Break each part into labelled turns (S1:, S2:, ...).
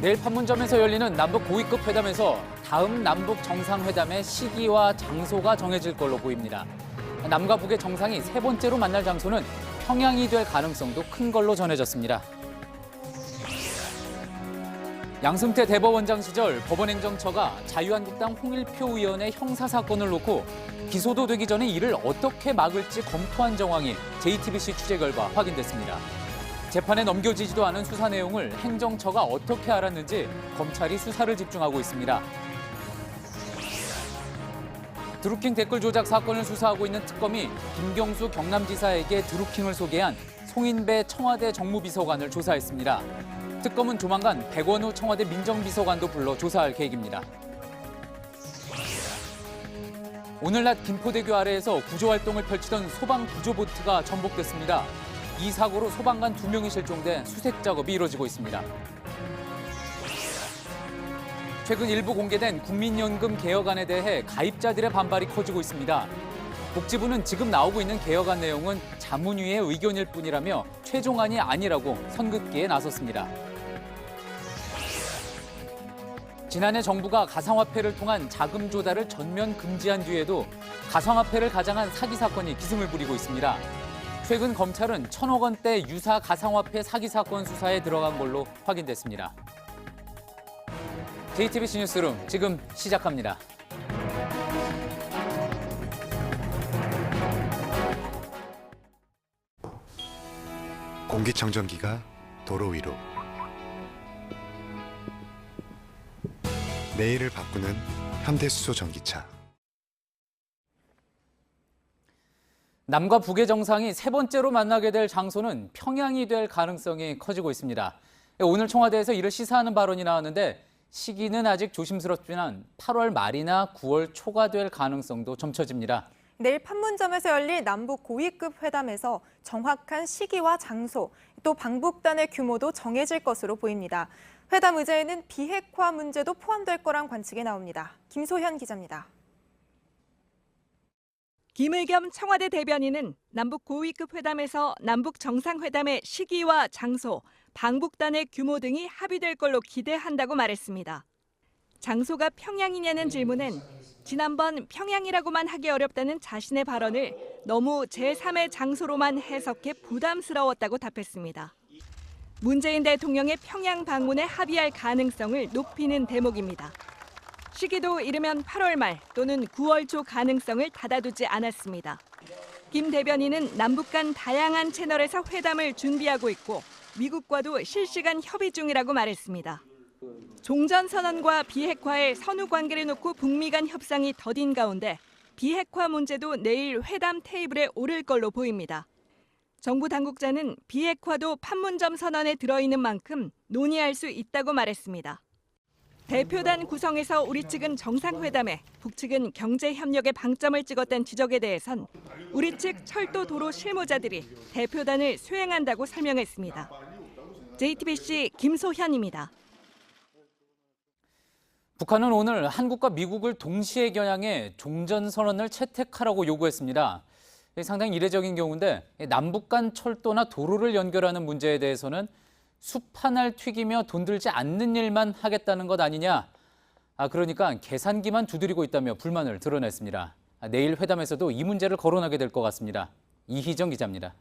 S1: 내일 판문점에서 열리는 남북 고위급 회담에서 다음 남북 정상회담의 시기와 장소가 정해질 걸로 보입니다. 남과 북의 정상이 세 번째로 만날 장소는 평양이 될 가능성도 큰 걸로 전해졌습니다. 양승태 대법원장 시절 법원행정처가 자유한국당 홍일표 의원의 형사사건을 놓고 기소도 되기 전에 이를 어떻게 막을지 검토한 정황이 JTBC 취재 결과 확인됐습니다. 재판에 넘겨지지도 않은 수사 내용을 행정처가 어떻게 알았는지 검찰이 수사를 집중하고 있습니다. 드루킹 댓글 조작 사건을 수사하고 있는 특검이 김경수 경남지사에게 드루킹을 소개한 송인배 청와대 정무비서관을 조사했습니다. 특검은 조만간 백원우 청와대 민정비서관도 불러 조사할 계획입니다. 오늘 낮 김포대교 아래에서 구조활동을 펼치던 소방구조보트가 전복됐습니다. 이 사고로 소방관 2명이 실종돼 수색 작업이 이루어지고 있습니다. 최근 일부 공개된 국민연금 개혁안에 대해 가입자들의 반발이 커지고 있습니다. 복지부는 지금 나오고 있는 개혁안 내용은 자문위의 의견일 뿐이라며 최종안이 아니라고 선긋기에 나섰습니다. 지난해 정부가 가상화폐를 통한 자금 조달을 전면 금지한 뒤에도 가상화폐를 가장한 사기 사건이 기승을 부리고 있습니다. 최근 검찰은 1,000억 원대 유사 가상화폐 사기 사건 수사에 들어간 걸로 확인됐습니다. JTBC 뉴스룸 지금 시작합니다.
S2: 공기청정기가 도로 위로 내일을 바꾸는 현대수소 전기차.
S1: 남과 북의 정상이 세 번째로 만나게 될 장소는 평양이 될 가능성이 커지고 있습니다. 오늘 청와대에서 이를 시사하는 발언이 나왔는데 시기는 아직 조심스럽지만 8월 말이나 9월 초가 될 가능성도 점쳐집니다.
S3: 내일 판문점에서 열릴 남북 고위급 회담에서 정확한 시기와 장소, 또 방북단의 규모도 정해질 것으로 보입니다. 회담 의제에는 비핵화 문제도 포함될 거란 관측이 나옵니다. 김소현 기자입니다.
S4: 김의겸 청와대 대변인은 남북 고위급 회담에서 남북 정상회담의 시기와 장소, 방북단의 규모 등이 합의될 걸로 기대한다고 말했습니다. 장소가 평양이냐는 질문엔 지난번 평양이라고만 하기 어렵다는 자신의 발언을 너무 제3의 장소로만 해석해 부담스러웠다고 답했습니다. 문재인 대통령의 평양 방문에 합의할 가능성을 높이는 대목입니다. 시기도 이르면 8월 말 또는 9월 초 가능성을 닫아두지 않았습니다. 김 대변인은 남북 간 다양한 채널에서 회담을 준비하고 있고 미국과도 실시간 협의 중이라고 말했습니다. 종전선언과 비핵화의 선후 관계를 놓고 북미 간 협상이 더딘 가운데 비핵화 문제도 내일 회담 테이블에 오를 걸로 보입니다. 정부 당국자는 비핵화도 판문점 선언에 들어있는 만큼 논의할 수 있다고 말했습니다. 대표단 구성에서 우리 측은 정상회담에 북측은 경제협력에 방점을 찍었다는 지적에 대해선 우리 측 철도 도로 실무자들이 대표단을 수행한다고 설명했습니다. JTBC 김소현입니다.
S1: 북한은 오늘 한국과 미국을 동시에 겨냥해 종전선언을 채택하라고 요구했습니다. 상당히 이례적인 경우인데 남북 간 철도나 도로를 연결하는 문제에 대해서는 숲 하나를 튀기며 돈 들지 않는 일만 하겠다는 것 아니냐. 그러니까 계산기만 두드리고 있다며 불만을 드러냈습니다. 내일 회담에서도 이 문제를 거론하게 될 것 같습니다. 이희정 기자입니다.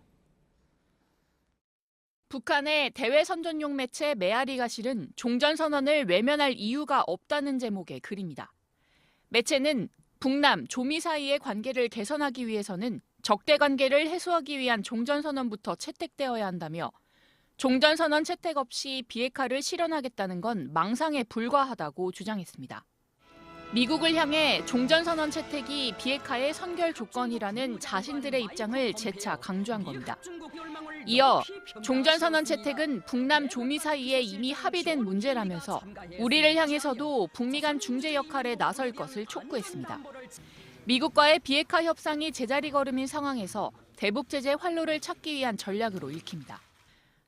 S5: 북한의 대외 선전용 매체 메아리가 실은 종전선언을 외면할 이유가 없다는 제목의 글입니다. 매체는 북남, 조미 사이의 관계를 개선하기 위해서는 적대 관계를 해소하기 위한 종전선언부터 채택되어야 한다며 종전선언 채택 없이 비핵화를 실현하겠다는 건 망상에 불과하다고 주장했습니다. 미국을 향해 종전선언 채택이 비핵화의 선결 조건이라는 자신들의 입장을 재차 강조한 겁니다. 이어 종전선언 채택은 북남 조미 사이에 이미 합의된 문제라면서 우리를 향해서도 북미 간 중재 역할에 나설 것을 촉구했습니다. 미국과의 비핵화 협상이 제자리 걸음인 상황에서 대북 제재 활로를 찾기 위한 전략으로 읽힙니다.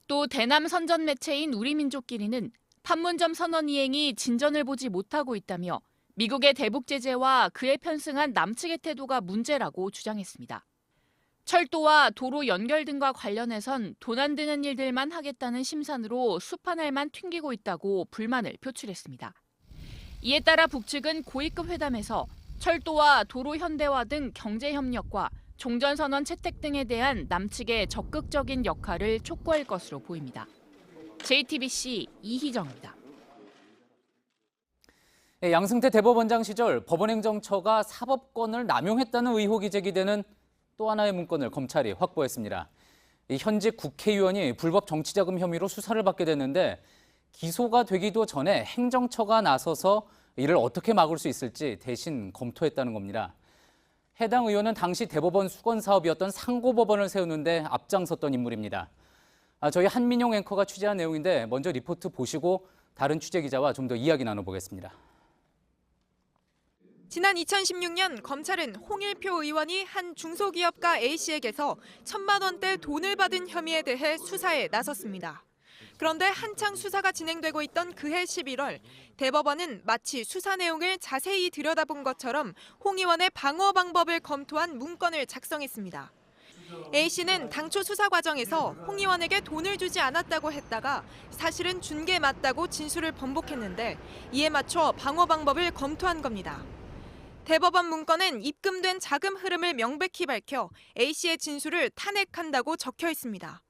S5: 또 대남 선전 매체인 우리민족끼리는 판문점 선언 이행이 진전을 보지 못하고 있다며 미국의 대북 제재와 그에 편승한 남측의 태도가 문제라고 주장했습니다. 철도와 도로 연결 등과 관련해선 돈 안 드는 일들만 하겠다는 심산으로 수판알만 튕기고 있다고 불만을 표출했습니다. 이에 따라 북측은 고위급 회담에서 철도와 도로 현대화 등 경제 협력과 종전선언 채택 등에 대한 남측의 적극적인 역할을 촉구할 것으로 보입니다. JTBC 이희정입니다.
S1: 양승태 대법원장 시절 법원행정처가 사법권을 남용했다는 의혹이 제기되는 또 하나의 문건을 검찰이 확보했습니다. 현직 국회의원이 불법 정치자금 혐의로 수사를 받게 됐는데 기소가 되기도 전에 행정처가 나서서 이를 어떻게 막을 수 있을지 대신 검토했다는 겁니다. 해당 의원은 당시 대법원 수건 사업이었던 상고법원을 세우는데 앞장섰던 인물입니다. 저희 한민용 앵커가 취재한 내용인데 먼저 리포트 보시고 다른 취재 기자와 좀 더 이야기 나눠보겠습니다.
S3: 지난 2016년 검찰은 홍일표 의원이 한 중소기업가 A씨에게서 1,000만 원대 돈을 받은 혐의에 대해 수사에 나섰습니다. 그런데 한창 수사가 진행되고 있던 그해 11월, 대법원은 마치 수사 내용을 자세히 들여다본 것처럼 홍 의원의 방어 방법을 검토한 문건을 작성했습니다. A씨는 당초 수사 과정에서 홍 의원에게 돈을 주지 않았다고 했다가 사실은 준 게 맞다고 진술을 번복했는데 이에 맞춰 방어 방법을 검토한 겁니다. 대법원 문건엔 입금된 자금 흐름을 명백히 밝혀 A씨의 진술을 탄핵한다고 적혀 있습니다.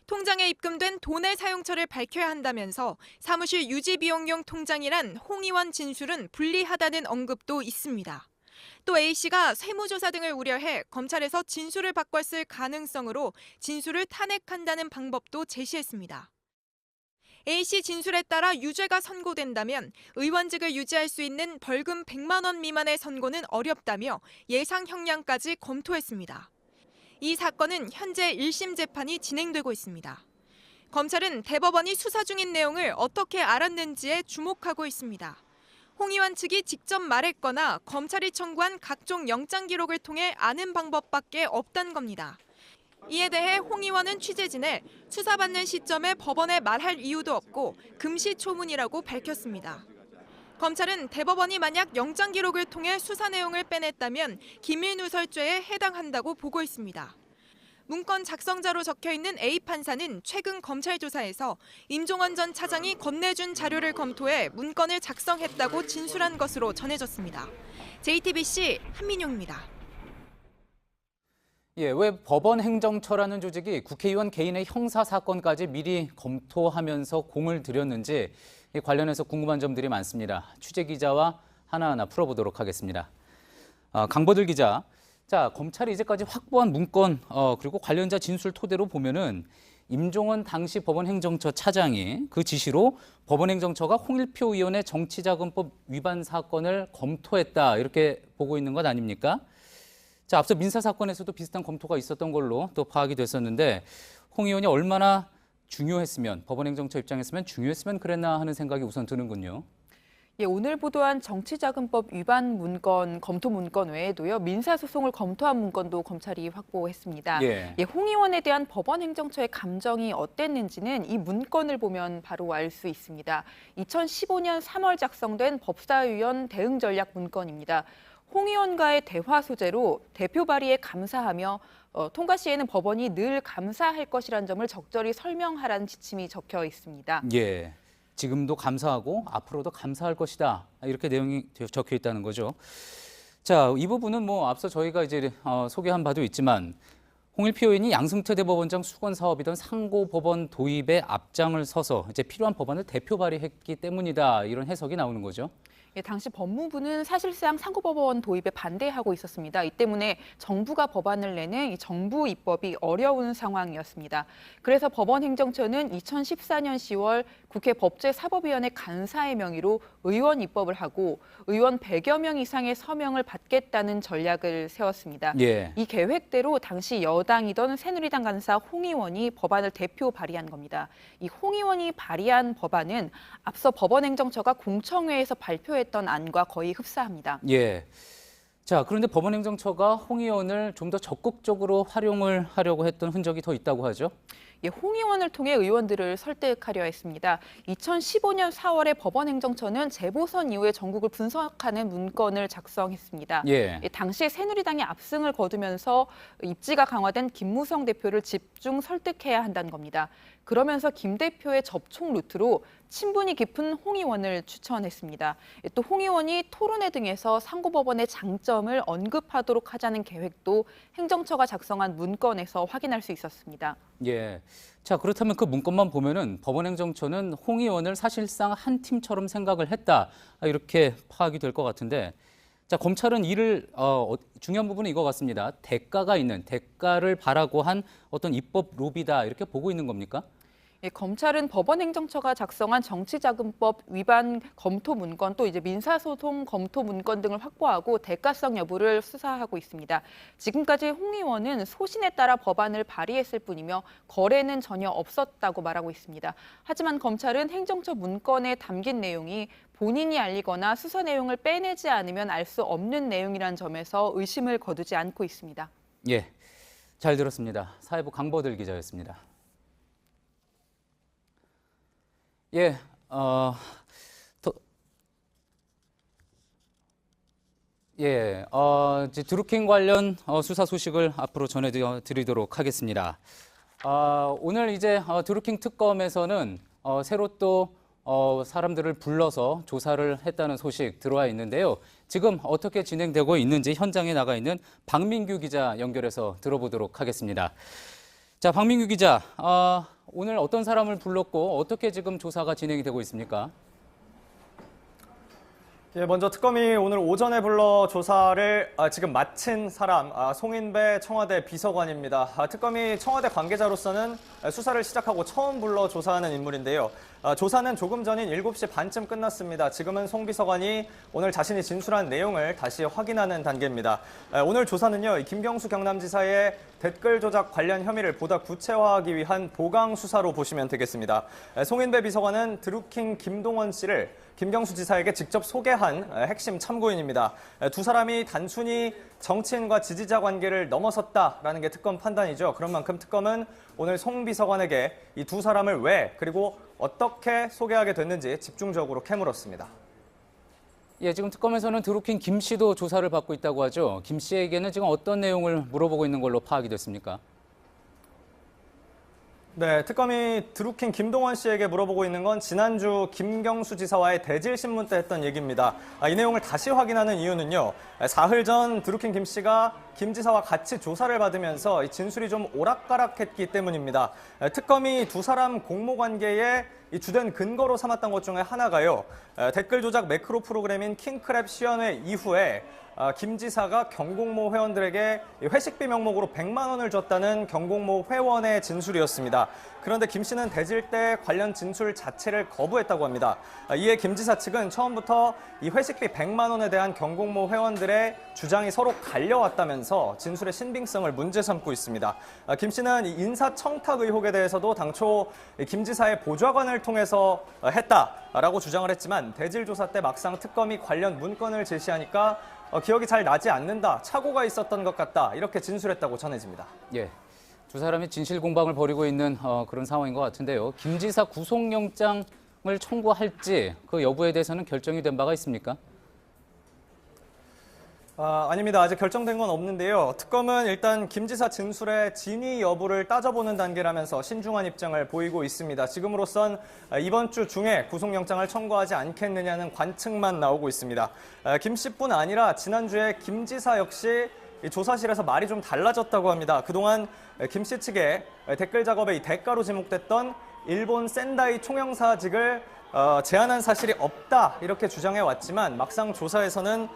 S3: 통장에 입금된 돈의 사용처를 밝혀야 한다면서 사무실 유지 비용용 통장이란 홍 의원 진술은 불리하다는 언급도 있습니다. 또 A씨가 세무조사 등을 우려해 검찰에서 진술을 바꿨을 가능성으로 진술을 탄핵한다는 방법도 제시했습니다. A씨 진술에 따라 유죄가 선고된다면 의원직을 유지할 수 있는 벌금 100만 원 미만의 선고는 어렵다며 예상 형량까지 검토했습니다. 이 사건은 현재 1심 재판이 진행되고 있습니다. 검찰은 대법원이 수사 중인 내용을 어떻게 알았는지에 주목하고 있습니다. 홍 의원 측이 직접 말했거나 검찰이 청구한 각종 영장 기록을 통해 아는 방법밖에 없다는 겁니다. 이에 대해 홍 의원은 취재진에 수사받는 시점에 법원에 말할 이유도 없고 금시초문이라고 밝혔습니다. 검찰은 대법원이 만약 영장 기록을 통해 수사 내용을 빼냈다면 기밀누설죄에 해당한다고 보고 있습니다. 문건 작성자로 적혀있는 A 판사는 최근 검찰 조사에서 임종원 전 차장이 건네준 자료를 검토해 문건을 작성했다고 진술한 것으로 전해졌습니다. JTBC 한민용입니다.
S1: 왜 법원행정처라는 조직이 국회의원 개인의 형사 사건까지 미리 검토하면서 공을 들였는지 관련해서 궁금한 점들이 많습니다. 취재 기자와 하나하나 풀어보도록 하겠습니다. 강보들 기자, 자 검찰이 이제까지 확보한 문건 그리고 관련자 진술 토대로 보면은 임종원 당시 법원행정처 차장이 그 지시로 법원행정처가 홍일표 의원의 정치자금법 위반 사건을 검토했다 이렇게 보고 있는 것 아닙니까? 자, 앞서 민사 사건에서도 비슷한 검토가 있었던 걸로 또 파악이 됐었는데 홍 의원이 얼마나 중요했으면 법원행정처 입장에서면 중요했으면 그랬나 하는 생각이 우선 드는군요.
S6: 오늘 보도한 정치자금법 위반 문건, 검토 문건 외에도요. 민사소송을 검토한 문건도 검찰이 확보했습니다. 홍 의원에 대한 법원행정처의 감정이 어땠는지는 이 문건을 보면 바로 알 수 있습니다. 2015년 3월 작성된 법사위원 대응 전략 문건입니다. 홍 의원과의 대화 소재로 대표 발의에 감사하며 통과 시에는 법원이 늘 감사할 것이라는 점을 적절히 설명하라는 지침이 적혀 있습니다.
S1: 지금도 감사하고 앞으로도 감사할 것이다. 이렇게 내용이 적혀 있다는 거죠. 자, 이 부분은 앞서 저희가 이제 소개한 바도 있지만 홍일표 의원이 양승태 대법원장 수건 사업이던 상고법원 도입에 앞장을 서서 이제 필요한 법안을 대표 발의했기 때문이다. 이런 해석이 나오는 거죠.
S6: 당시 법무부는 사실상 상고법원 도입에 반대하고 있었습니다. 이 때문에 정부가 법안을 내는 이 정부 입법이 어려운 상황이었습니다. 그래서 법원행정처는 2014년 10월 국회 법제사법위원회 간사의 명의로 의원 입법을 하고 의원 100여 명 이상의 서명을 받겠다는 전략을 세웠습니다. 이 계획대로 당시 여당이던 새누리당 간사 홍 의원이 법안을 대표 발의한 겁니다. 이 홍 의원이 발의한 법안은 앞서 법원행정처가 공청회에서 발표했던 안과 거의 흡사합니다.
S1: 자, 그런데 법원행정처가 홍 의원을 좀 더 적극적으로 활용을 하려고 했던 흔적이 더 있다고 하죠?
S6: 홍 의원을 통해 의원들을 설득하려 했습니다. 2015년 4월에 법원행정처는 재보선 이후에 전국을 분석하는 문건을 작성했습니다.
S1: 예.
S6: 당시 새누리당이 압승을 거두면서 입지가 강화된 김무성 대표를 집중 설득해야 한다는 겁니다. 그러면서 김 대표의 접촉 루트로 친분이 깊은 홍 의원을 추천했습니다. 또 홍 의원이 토론회 등에서 상고법원의 장점을 언급하도록 하자는 계획도 행정처가 작성한 문건에서 확인할 수 있었습니다.
S1: 예. 자, 그렇다면 그 문건만 보면은 법원행정처는 홍 의원을 사실상 한 팀처럼 생각을 했다. 이렇게 파악이 될 것 같은데. 자, 검찰은 이를 중요한 부분은 이거 같습니다. 대가를 바라고 한 어떤 입법 로비다 이렇게 보고 있는 겁니까?
S6: 검찰은 법원행정처가 작성한 정치자금법 위반 검토 문건 또 이제 민사소송 검토 문건 등을 확보하고 대가성 여부를 수사하고 있습니다. 지금까지 홍 의원은 소신에 따라 법안을 발의했을 뿐이며 거래는 전혀 없었다고 말하고 있습니다. 하지만 검찰은 행정처 문건에 담긴 내용이 본인이 알리거나 수사 내용을 빼내지 않으면 알 수 없는 내용이라는 점에서 의심을 거두지 않고 있습니다.
S1: 예, 잘 들었습니다. 사회부 강보들 기자였습니다. 예, 이제 드루킹 관련 수사 소식을 앞으로 전해드리도록 하겠습니다. 오늘 이제 드루킹 특검에서는 새로 또 사람들을 불러서 조사를 했다는 소식 들어와 있는데요. 지금 어떻게 진행되고 있는지 현장에 나가 있는 박민규 기자 연결해서 들어보도록 하겠습니다. 자, 박민규 기자, 오늘 어떤 사람을 불렀고 어떻게 지금 조사가 진행이 되고 있습니까?
S7: 예, 먼저 특검이 오늘 오전에 불러 조사를 지금 마친 사람, 송인배 청와대 비서관입니다. 특검이 청와대 관계자로서는 수사를 시작하고 처음 불러 조사하는 인물인데요. 조사는 조금 전인 7시 반쯤 끝났습니다. 지금은 송 비서관이 오늘 자신이 진술한 내용을 다시 확인하는 단계입니다. 오늘 조사는요, 김경수 경남지사의 댓글 조작 관련 혐의를 보다 구체화하기 위한 보강 수사로 보시면 되겠습니다. 송인배 비서관은 드루킹 김동원 씨를 김경수 지사에게 직접 소개한 핵심 참고인입니다. 두 사람이 단순히 정치인과 지지자 관계를 넘어섰다라는 게 특검 판단이죠. 그런 만큼 특검은 오늘 송 비서관에게 이 두 사람을 왜 그리고 어떻게 소개하게 됐는지 집중적으로 캐물었습니다.
S1: 예, 지금 특검에서는 드루킹 김 씨도 조사를 받고 있다고 하죠. 김 씨에게는 지금 어떤 내용을 물어보고 있는 걸로 파악이 됐습니까?
S7: 네, 특검이 드루킹 김동원 씨에게 물어보고 있는 건 지난주 김경수 지사와의 대질신문 때 했던 얘기입니다. 이 내용을 다시 확인하는 이유는요. 사흘 전 드루킹 김 씨가 김 지사와 같이 조사를 받으면서 진술이 좀 오락가락했기 때문입니다. 특검이 두 사람 공모관계에 이 주된 근거로 삼았던 것 중에 하나가요. 댓글 조작 매크로 프로그램인 킹크랩 시연회 이후에 김 지사가 경공모 회원들에게 회식비 명목으로 100만 원을 줬다는 경공모 회원의 진술이었습니다. 그런데 김 씨는 대질 때 관련 진술 자체를 거부했다고 합니다. 이에 김 지사 측은 처음부터 이 회식비 100만 원에 대한 경공모 회원들의 주장이 서로 갈려왔다면서 진술의 신빙성을 문제 삼고 있습니다. 김 씨는 인사청탁 의혹에 대해서도 당초 김 지사의 보좌관을 통해서 했다라고 주장을 했지만 대질 조사 때 막상 특검이 관련 문건을 제시하니까 기억이 잘 나지 않는다, 착오가 있었던 것 같다 이렇게 진술했다고 전해집니다.
S1: 예, 두 사람이 진실 공방을 벌이고 있는 그런 상황인 것 같은데요. 김 지사 구속영장을 청구할지 그 여부에 대해서는 결정이 된 바가 있습니까?
S7: 아닙니다. 아직 결정된 건 없는데요. 특검은 일단 김 지사 진술의 진위 여부를 따져보는 단계라면서 신중한 입장을 보이고 있습니다. 지금으로선 이번 주 중에 구속영장을 청구하지 않겠느냐는 관측만 나오고 있습니다. 김 씨뿐 아니라 지난주에 김 지사 역시 이 조사실에서 말이 좀 달라졌다고 합니다. 그동안 김 씨 측에 댓글 작업에 이 대가로 지목됐던 일본 센다이 총영사직을 제안한 사실이 없다 이렇게 주장해 왔지만 막상 조사에서는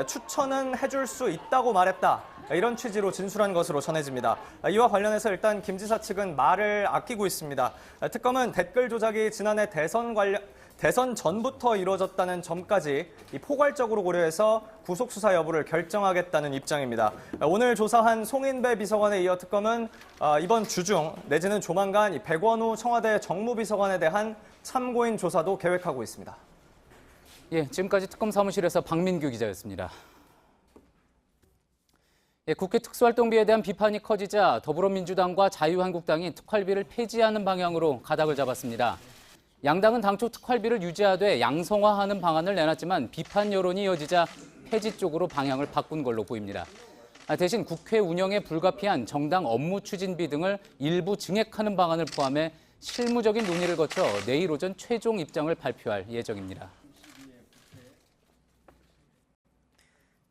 S7: 추천은 해줄 수 있다고 말했다. 이런 취지로 진술한 것으로 전해집니다. 이와 관련해서 일단 김 지사 측은 말을 아끼고 있습니다. 특검은 댓글 조작이 지난해 대선 전부터 이루어졌다는 점까지 포괄적으로 고려해서 구속 수사 여부를 결정하겠다는 입장입니다. 오늘 조사한 송인배 비서관에 이어 특검은 이번 주 중 내지는 조만간 백원우 청와대 정무비서관에 대한 참고인 조사도 계획하고 있습니다.
S1: 예, 지금까지 특검 사무실에서 박민규 기자였습니다. 국회 특수활동비에 대한 비판이 커지자 더불어민주당과 자유한국당이 특활비를 폐지하는 방향으로 가닥을 잡았습니다. 양당은 당초 특활비를 유지하되 양성화하는 방안을 내놨지만 비판 여론이 이어지자 폐지 쪽으로 방향을 바꾼 걸로 보입니다. 대신 국회 운영에 불가피한 정당 업무 추진비 등을 일부 증액하는 방안을 포함해 실무적인 논의를 거쳐 내일 오전 최종 입장을 발표할 예정입니다.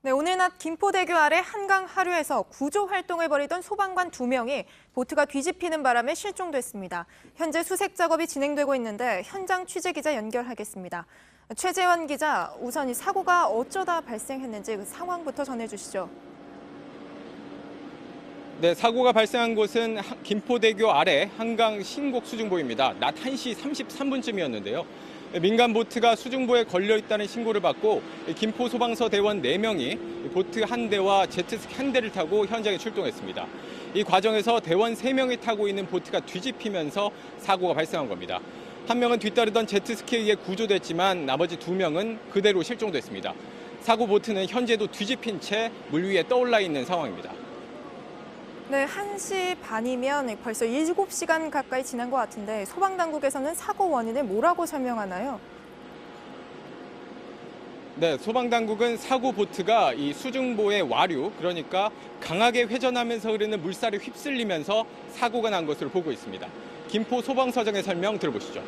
S3: 네, 오늘 낮 김포대교 아래 한강 하류에서 구조 활동을 벌이던 소방관 2명이 보트가 뒤집히는 바람에 실종됐습니다. 현재 수색 작업이 진행되고 있는데 현장 취재기자 연결하겠습니다. 최재원 기자, 우선 이 사고가 어쩌다 발생했는지 그 상황부터 전해주시죠.
S8: 네, 사고가 발생한 곳은 김포대교 아래 한강 신곡 수중보입니다. 낮 1시 33분쯤이었는데요. 민간 보트가 수중보에 걸려 있다는 신고를 받고 김포 소방서 대원 4명이 보트 한 대와 제트스키 한 대를 타고 현장에 출동했습니다. 이 과정에서 대원 3명이 타고 있는 보트가 뒤집히면서 사고가 발생한 겁니다. 한 명은 뒤따르던 제트스키에 의해 구조됐지만 나머지 2명은 그대로 실종됐습니다. 사고 보트는 현재도 뒤집힌 채 물 위에 떠올라 있는 상황입니다.
S3: 네, 1시 반이면 벌써 7시간 가까이 지난 것 같은데 소방당국에서는 사고 원인을 뭐라고 설명하나요?
S8: 네, 소방당국은 사고 보트가 이 수중보의 와류, 그러니까 강하게 회전하면서 흐르는 물살에 휩쓸리면서 사고가 난 것으로 보고 있습니다. 김포 소방서장의 설명 들어보시죠.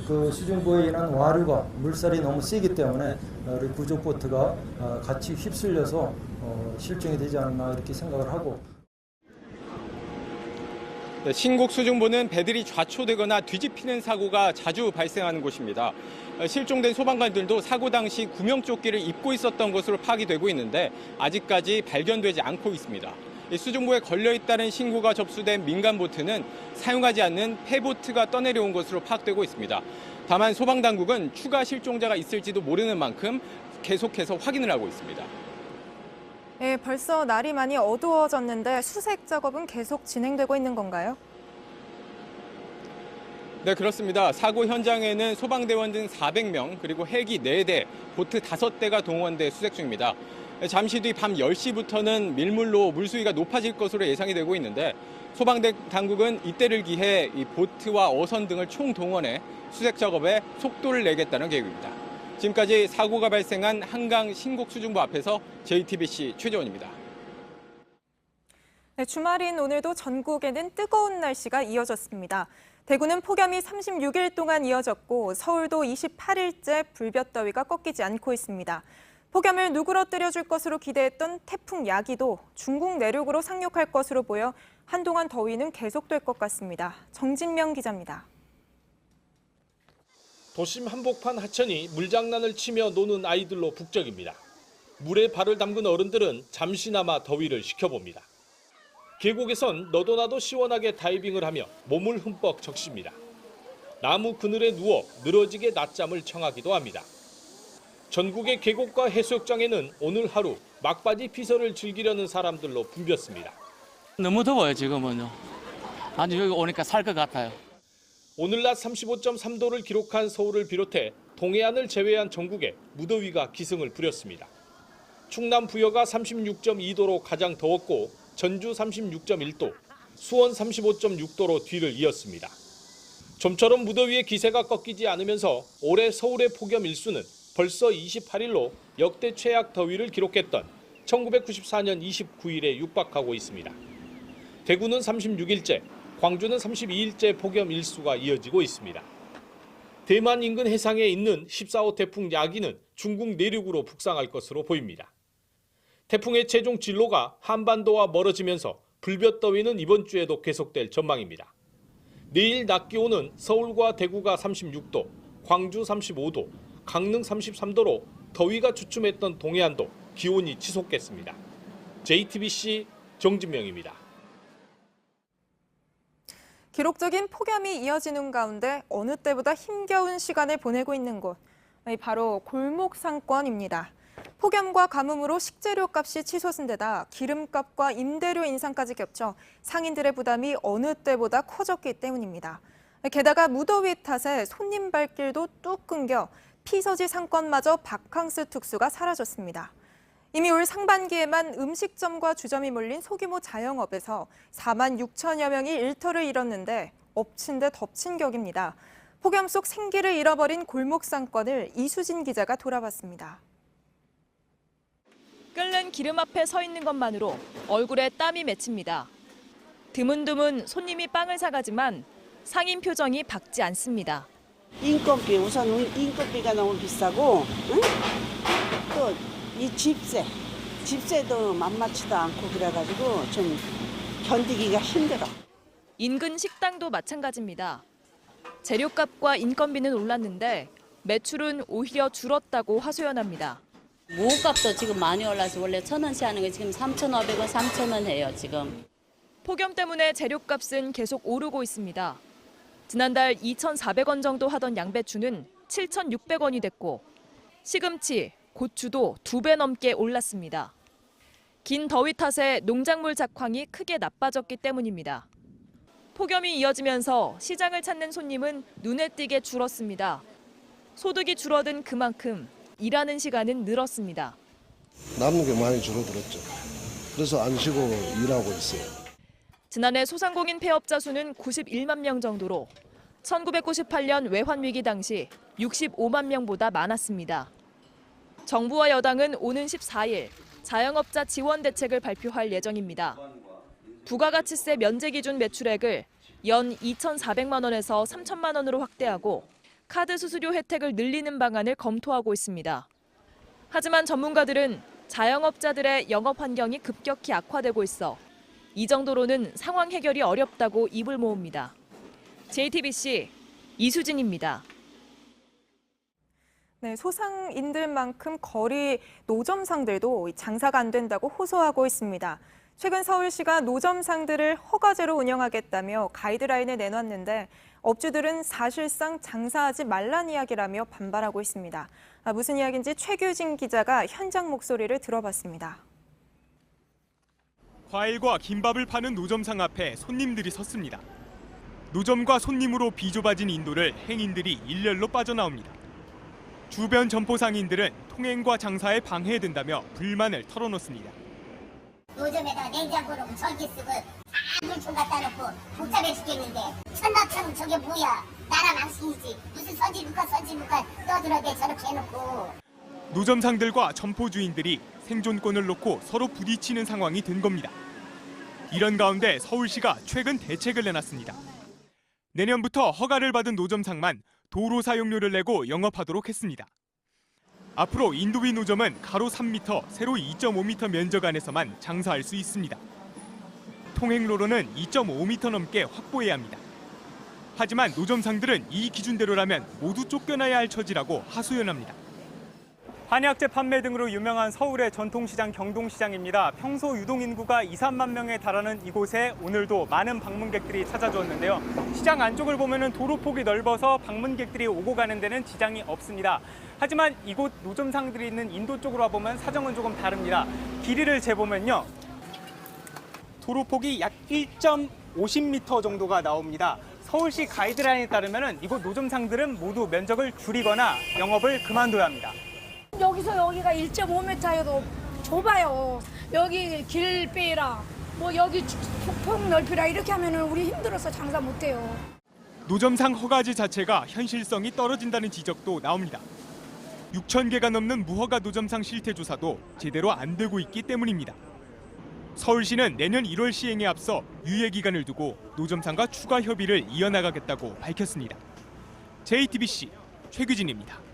S9: 그 수중보에 인한 와류가 물살이 너무 세기 때문에 우리 구조보트가 같이 휩쓸려서 실종이 되지 않았나 이렇게 생각을 하고.
S8: 네, 신곡 수중보는 배들이 좌초되거나 뒤집히는 사고가 자주 발생하는 곳입니다. 실종된 소방관들도 사고 당시 구명조끼를 입고 있었던 것으로 파악이 되고 있는데 아직까지 발견되지 않고 있습니다. 수중보에 걸려있다는 신고가 접수된 민간 보트는 사용하지 않는 폐보트가 떠내려온 것으로 파악되고 있습니다. 다만 소방당국은 추가 실종자가 있을지도 모르는 만큼 계속해서 확인을 하고 있습니다.
S3: 네, 벌써 날이 많이 어두워졌는데 수색 작업은 계속 진행되고 있는 건가요?
S8: 네, 그렇습니다. 사고 현장에는 소방대원 등 400명, 그리고 헬기 4대, 보트 5대가 동원돼 수색 중입니다. 잠시 뒤 밤 10시부터는 밀물로 물수위가 높아질 것으로 예상이 되고 있는데 소방당국은 이때를 기해 이 보트와 어선 등을 총동원해 수색 작업에 속도를 내겠다는 계획입니다. 지금까지 사고가 발생한 한강 신곡 수중보 앞에서 JTBC 최재원입니다.
S3: 네, 주말인 오늘도 전국에는 뜨거운 날씨가 이어졌습니다. 대구는 폭염이 36일 동안 이어졌고 서울도 28일째 불볕더위가 꺾이지 않고 있습니다. 폭염을 누그러뜨려 줄 것으로 기대했던 태풍 야기도 중국 내륙으로 상륙할 것으로 보여 한동안 더위는 계속될 것 같습니다. 정진명 기자입니다.
S10: 도심 한복판 하천이 물장난을 치며 노는 아이들로 북적입니다. 물에 발을 담근 어른들은 잠시나마 더위를 식혀봅니다. 계곡에선 너도 나도 시원하게 다이빙을 하며 몸을 흠뻑 적십니다. 나무 그늘에 누워 늘어지게 낮잠을 청하기도 합니다. 전국의 계곡과 해수욕장에는 오늘 하루 막바지 피서를 즐기려는 사람들로 붐볐습니다.
S11: 너무 더워요, 지금은요. 아주 여기 오니까 살 것 같아요.
S10: 오늘 낮 35.3도를 기록한 서울을 비롯해 동해안을 제외한 전국에 무더위가 기승을 부렸습니다. 충남 부여가 36.2도로 가장 더웠고 전주 36.1도, 수원 35.6도로 뒤를 이었습니다. 좀처럼 무더위의 기세가 꺾이지 않으면서 올해 서울의 폭염 일수는 벌써 28일로 역대 최악 더위를 기록했던 1994년 29일에 육박하고 있습니다. 대구는 36일째, 광주는 32일째 폭염 일수가 이어지고 있습니다. 대만 인근 해상에 있는 14호 태풍 야기는 중국 내륙으로 북상할 것으로 보입니다. 태풍의 최종 진로가 한반도와 멀어지면서 불볕더위는 이번 주에도 계속될 전망입니다. 내일 낮 기온은 서울과 대구가 36도, 광주 35도, 강릉 33도로 더위가 주춤했던 동해안도 기온이 지속겠습니다. JTBC 정진명입니다.
S3: 기록적인 폭염이 이어지는 가운데 어느 때보다 힘겨운 시간을 보내고 있는 곳, 바로 골목 상권입니다. 폭염과 가뭄으로 식재료 값이 치솟은 데다 기름값과 임대료 인상까지 겹쳐 상인들의 부담이 어느 때보다 커졌기 때문입니다. 게다가 무더위 탓에 손님 발길도 뚝 끊겨 피서지 상권마저 바캉스 특수가 사라졌습니다. 이미 올 상반기에만 음식점과 주점이 몰린 소규모 자영업에서 4만 6천여 명이 일터를 잃었는데 엎친 데 덮친 격입니다. 폭염 속 생기를 잃어버린 골목 상권을 이수진 기자가 돌아봤습니다.
S4: 끓는 기름 앞에 서 있는 것만으로 얼굴에 땀이 맺힙니다. 드문드문 손님이 빵을 사가지만 상인 표정이 밝지 않습니다.
S12: 인건비, 우선 인건비가 너무 비싸고, 응? 또 이 집세도 만만치도 않고 그래가지고 좀 견디기가 힘들어.
S4: 인근 식당도 마찬가지입니다. 재료값과 인건비는 올랐는데 매출은 오히려 줄었다고 하소연합니다.
S13: 무값도 지금 많이 올라서 원래 1,000원씩 하는 게 지금 3,500원, 3,000원 해요, 지금.
S4: 폭염 때문에 재료값은 계속 오르고 있습니다. 지난달 2,400원 정도 하던 양배추는 7,600원이 됐고 시금치, 고추도 2배 넘게 올랐습니다. 긴 더위 탓에 농작물 작황이 크게 나빠졌기 때문입니다. 폭염이 이어지면서 시장을 찾는 손님은 눈에 띄게 줄었습니다. 소득이 줄어든 그만큼 일하는 시간은 늘었습니다.
S14: 남는 게 많이 줄어들었죠. 그래서 안 쉬고 일하고 있어요.
S4: 지난해 소상공인 폐업자 수는 91만 명 정도로 1998년 외환위기 당시 65만 명보다 많았습니다. 정부와 여당은 오는 14일 자영업자 지원 대책을 발표할 예정입니다. 부가가치세 면제 기준 매출액을 연 2,400만 원에서 3,000만 원으로 확대하고 카드 수수료 혜택을 늘리는 방안을 검토하고 있습니다. 하지만 전문가들은 자영업자들의 영업 환경이 급격히 악화되고 있어 이 정도로는 상황 해결이 어렵다고 입을 모읍니다. JTBC 이수진입니다.
S3: 네, 소상인들만큼 거리 노점상들도 장사가 안 된다고 호소하고 있습니다. 최근 서울시가 노점상들을 허가제로 운영하겠다며 가이드라인을 내놨는데 업주들은 사실상 장사하지 말란 이야기라며 반발하고 있습니다. 무슨 이야기인지 최규진 기자가 현장 목소리를 들어봤습니다.
S15: 과일과 김밥을 파는 노점상 앞에 손님들이 섰습니다. 노점과 손님으로 비좁아진 인도를 행인들이 일렬로 빠져나옵니다. 주변 점포 상인들은 통행과 장사에 방해된다며 불만을 털어놓습니다.
S16: 노점에다 냉장고 놓고 전기 쓰고 다 물총 갖다 놓고 복잡해 죽겠는데 천막창 저게 뭐야? 나라 망신이지. 무슨 선진국가 떠들어대 저렇게 해놓고.
S15: 노점상들과 점포 주인들이 생존권을 놓고 서로 부딪히는 상황이 된 겁니다. 이런 가운데 서울시가 최근 대책을 내놨습니다. 내년부터 허가를 받은 노점상만 도로 사용료를 내고 영업하도록 했습니다. 앞으로 인도 위 노점은 가로 3m, 세로 2.5m 면적 안에서만 장사할 수 있습니다. 통행로로는 2.5m 넘게 확보해야 합니다. 하지만 노점상들은 이 기준대로라면 모두 쫓겨나야 할 처지라고 하소연합니다.
S17: 한약재 판매 등으로 유명한 서울의 전통시장 경동시장입니다. 평소 유동인구가 2, 3만 명에 달하는 이곳에 오늘도 많은 방문객들이 찾아주었는데요. 시장 안쪽을 보면 도로폭이 넓어서 방문객들이 오고 가는 데는 지장이 없습니다. 하지만 이곳 노점상들이 있는 인도 쪽으로 와보면 사정은 조금 다릅니다. 길이를 재보면요. 도로폭이 약 1.50m 정도가 나옵니다. 서울시 가이드라인에 따르면 이곳 노점상들은 모두 면적을 줄이거나 영업을 그만둬야 합니다.
S18: 여기서 여기가 1.5m여도 좁아요. 여기 길 빼라, 뭐 여기 폭 넓히라 이렇게 하면 우리 힘들어서 장사 못해요.
S15: 노점상 허가제 자체가 현실성이 떨어진다는 지적도 나옵니다. 6,000개가 넘는 무허가 노점상 실태 조사도 제대로 안 되고 있기 때문입니다. 서울시는 내년 1월 시행에 앞서 유예 기간을 두고 노점상과 추가 협의를 이어나가겠다고 밝혔습니다. JTBC 최규진입니다.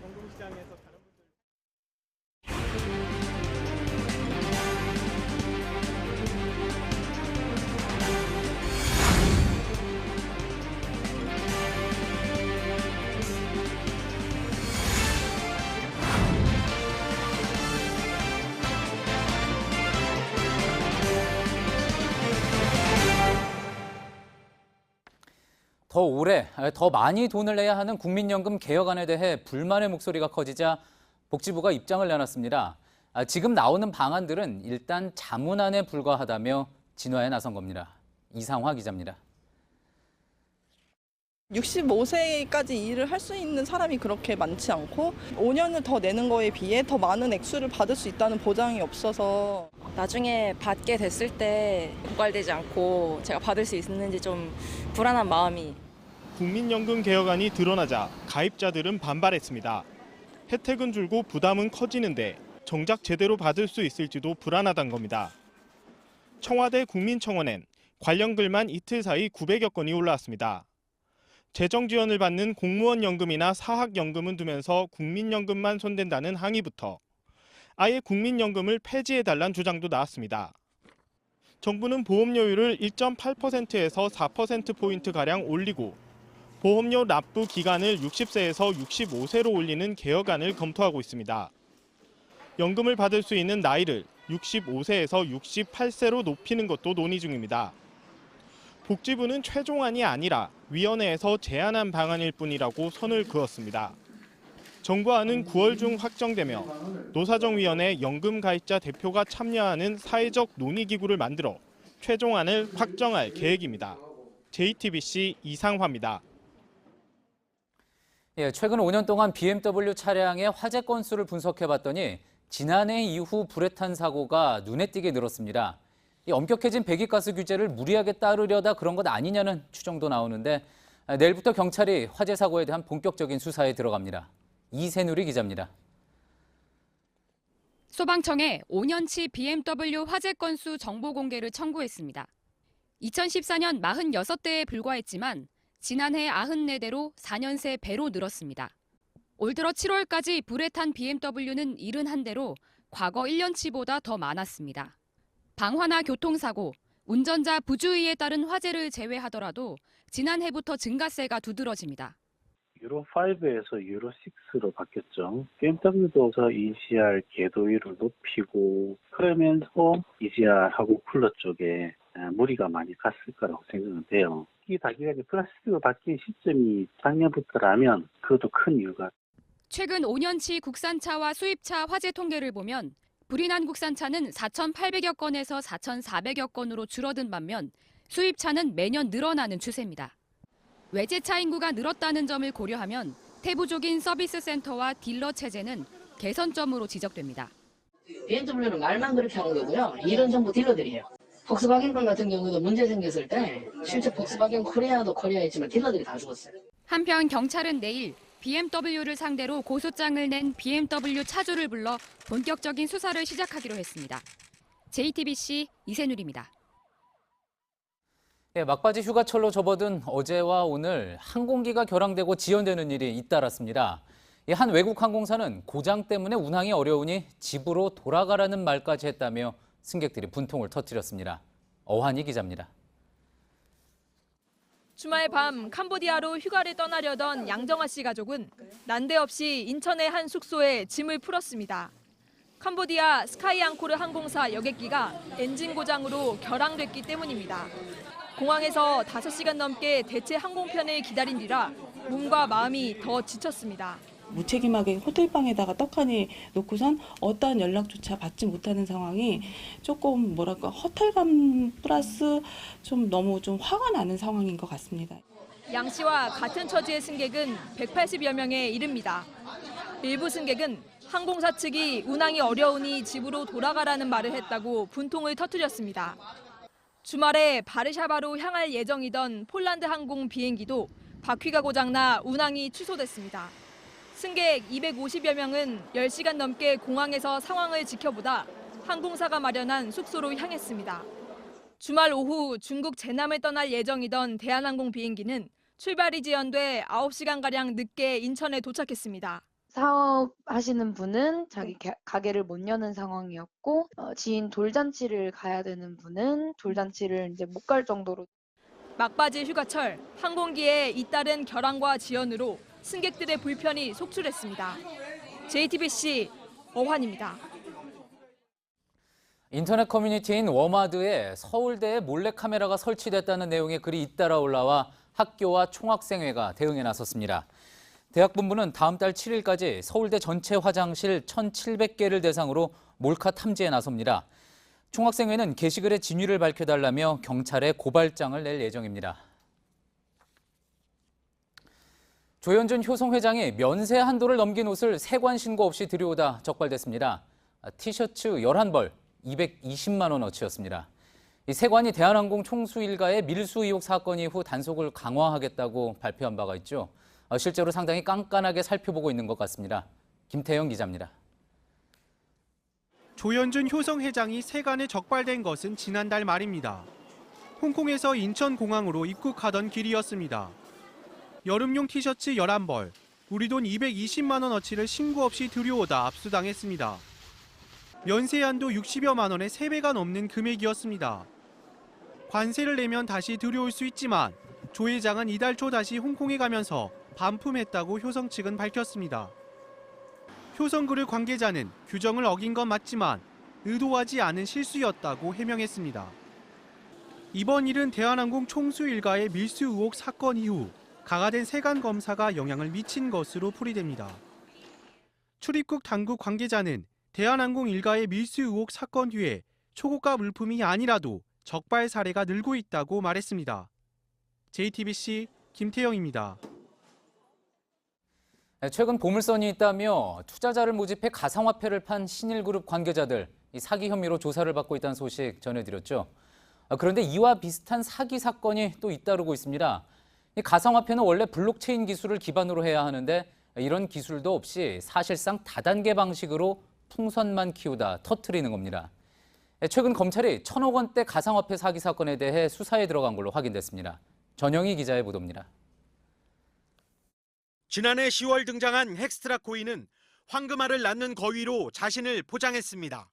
S1: 더 오래, 더 많이 돈을 내야 하는 국민연금 개혁안에 대해 불만의 목소리가 커지자 복지부가 입장을 내놨습니다. 지금 나오는 방안들은 일단 자문안에 불과하다며 진화에 나선 겁니다. 이상화 기자입니다.
S19: 65세까지 일을 할 수 있는 사람이 그렇게 많지 않고 5년을 더 내는 거에 비해 더 많은 액수를 받을 수 있다는 보장이 없어서
S20: 나중에 받게 됐을 때 고갈되지 않고 제가 받을 수 있는지 좀 불안한 마음이.
S21: 국민연금 개혁안이 드러나자 가입자들은 반발했습니다. 혜택은 줄고 부담은 커지는데 정작 제대로 받을 수 있을지도 불안하단 겁니다. 청와대 국민청원엔 관련 글만 이틀 사이 900여 건이 올라왔습니다. 재정 지원을 받는 공무원 연금이나 사학연금은 두면서 국민연금만 손댄다는 항의부터 아예 국민연금을 폐지해달란 주장도 나왔습니다. 정부는 보험료율을 1.8%에서 4%포인트가량 올리고 보험료 납부 기간을 60세에서 65세로 올리는 개혁안을 검토하고 있습니다. 연금을 받을 수 있는 나이를 65세에서 68세로 높이는 것도 논의 중입니다. 복지부는 최종안이 아니라 위원회에서 제안한 방안일 뿐이라고 선을 그었습니다. 정부안은 9월 중 확정되며 노사정위원회 연금 가입자 대표가 참여하는 사회적 논의기구를 만들어 최종안을 확정할 계획입니다. JTBC 이상화입니다.
S1: 최근 5년 동안 BMW 차량의 화재 건수를 분석해봤더니 지난해 이후 불에 탄 사고가 눈에 띄게 늘었습니다. 엄격해진 배기가스 규제를 무리하게 따르려다 그런 것 아니냐는 추정도 나오는데 내일부터 경찰이 화재 사고에 대한 본격적인 수사에 들어갑니다. 이세누리 기자입니다.
S22: 소방청에 5년치 BMW 화재 건수 정보 공개를 청구했습니다. 2014년 46대에 불과했지만 지난해 94대로 4년 새 배로 늘었습니다. 올 들어 7월까지 불에 탄 BMW는 71대로 과거 1년치보다 더 많았습니다. 방화나 교통사고, 운전자 부주의에 따른 화재를 제외하더라도 지난해부터 증가세가 두드러집니다.
S23: 유로5에서 유로6로 바뀌었죠. BMW도 EGR 궤도위를 높이고 그러면서 EGR하고 쿨러 쪽에 무리가 많이 갔을 거라고 생각은 돼요. 이 단기간에 플라스틱으로 바뀐 시점이 작년부터라면 그것도 큰 이유가.
S22: 최근 5년치 국산차와 수입차 화재 통계를 보면 불이 난 국산차는 4,800여 건에서 4,400여 건으로 줄어든 반면 수입차는 매년 늘어나는 추세입니다. 외제차 인구가 늘었다는 점을 고려하면 태부족인 서비스 센터와 딜러 체제는 개선점으로 지적됩니다.
S24: BMW는 말만 그렇게 하는 거고요. 일은 전부 딜러들이에요. 폭스바겐 건 같은 경우도 문제 생겼을 때 실제 폭스바겐 코리아도 코리아였지만 딜러들이 다 죽었어요.
S22: 한편 경찰은 내일 BMW를 상대로 고소장을 낸 BMW 차주를 불러 본격적인 수사를 시작하기로 했습니다. JTBC 이세누리입니다.
S1: 막바지 휴가철로 접어든 어제와 오늘 항공기가 결항되고 지연되는 일이 잇따랐습니다. 한 외국 항공사는 고장 때문에 운항이 어려우니 집으로 돌아가라는 말까지 했다며 승객들이 분통을 터뜨렸습니다. 어환희 기자입니다.
S25: 주말 밤 캄보디아로 휴가를 떠나려던 양정아 씨 가족은 난데없이 인천의 한 숙소에 짐을 풀었습니다. 캄보디아 스카이앙코르 항공사 여객기가 엔진 고장으로 결항됐기 때문입니다. 공항에서 5시간 넘게 대체 항공편을 기다린 뒤라 몸과 마음이 더 지쳤습니다.
S26: 무책임하게 호텔방에다가 떡하니 놓고선 어떠한 연락조차 받지 못하는 상황이 조금 허탈감 플러스 너무 화가 나는 상황인 것 같습니다.
S25: 양 씨와 같은 처지의 승객은 180여 명에 이릅니다. 일부 승객은 항공사 측이 운항이 어려우니 집으로 돌아가라는 말을 했다고 분통을 터뜨렸습니다. 주말에 바르샤바로 향할 예정이던 폴란드 항공 비행기도 바퀴가 고장나 운항이 취소됐습니다. 승객 250여 명은 10시간 넘게 공항에서 상황을 지켜보다 항공사가 마련한 숙소로 향했습니다. 주말 오후 중국 제남을 떠날 예정이던 대한항공 비행기는 출발이 지연돼 9시간가량 늦게 인천에 도착했습니다.
S27: 사업하시는 분은 자기 가게를 못 여는 상황이었고 지인 돌잔치를 가야 되는 분은 돌잔치를 이제 못 갈 정도로.
S25: 막바지 휴가철 항공기에 잇따른 결항과 지연으로 승객들의 불편이 속출했습니다. JTBC 어환입니다.
S1: 인터넷 커뮤니티인 워마드에 서울대에 몰래카메라가 설치됐다는 내용의 글이 잇따라 올라와 학교와 총학생회가 대응에 나섰습니다. 대학본부는 다음 달 7일까지 서울대 전체 화장실 1,700개를 대상으로 몰카 탐지에 나섭니다. 총학생회는 게시글의 진위를 밝혀달라며 경찰에 고발장을 낼 예정입니다. 조현준 효성 회장이 면세 한도를 넘긴 옷을 세관 신고 없이 들여오다 적발됐습니다. 티셔츠 11벌, 220만 원어치였습니다. 이 세관이 대한항공 총수 일가의 밀수 의혹 사건 이후 단속을 강화하겠다고 발표한 바가 있죠. 실제로 상당히 깐깐하게 살펴보고 있는 것 같습니다. 김태영 기자입니다.
S21: 조현준 효성 회장이 세관에 적발된 것은 지난달 말입니다. 홍콩에서 인천공항으로 입국하던 길이었습니다. 여름용 티셔츠 11벌, 우리 돈 220만 원어치를 신고 없이 들여오다 압수당했습니다. 면세한도 60여만 원의 3배가 넘는 금액이었습니다. 관세를 내면 다시 들여올 수 있지만 조 회장은 이달 초 다시 홍콩에 가면서 반품했다고 효성 측은 밝혔습니다. 효성그룹 관계자는 규정을 어긴 건 맞지만 의도하지 않은 실수였다고 해명했습니다. 이번 일은 대한항공 총수 일가의 밀수 의혹 사건 이후 강화된 세관 검사가 영향을 미친 것으로 풀이됩니다. 출입국 당국 관계자는 대한항공 일가의 밀수 의혹 사건 뒤에 초고가 물품이 아니라도 적발 사례가 늘고 있다고 말했습니다. JTBC 김태영입니다.
S1: 최근 보물선이 있다며 투자자를 모집해 가상화폐를 판 신일그룹 관계자들 사기 혐의로 조사를 받고 있다는 소식 전해드렸죠. 그런데 이와 비슷한 사기 사건이 또 잇따르고 있습니다. 이 가상화폐는 원래 블록체인 기술을 기반으로 해야 하는데 이런 기술도 없이 사실상 다단계 방식으로 풍선만 키우다 터뜨리는 겁니다. 최근 검찰이 1,000억 원대 가상화폐 사기 사건에 대해 수사에 들어간 걸로 확인됐습니다. 전영희 기자의 보도입니다.
S2: 지난해 10월 등장한 헥스트라코인은 황금알을 낳는 거위로 자신을 포장했습니다.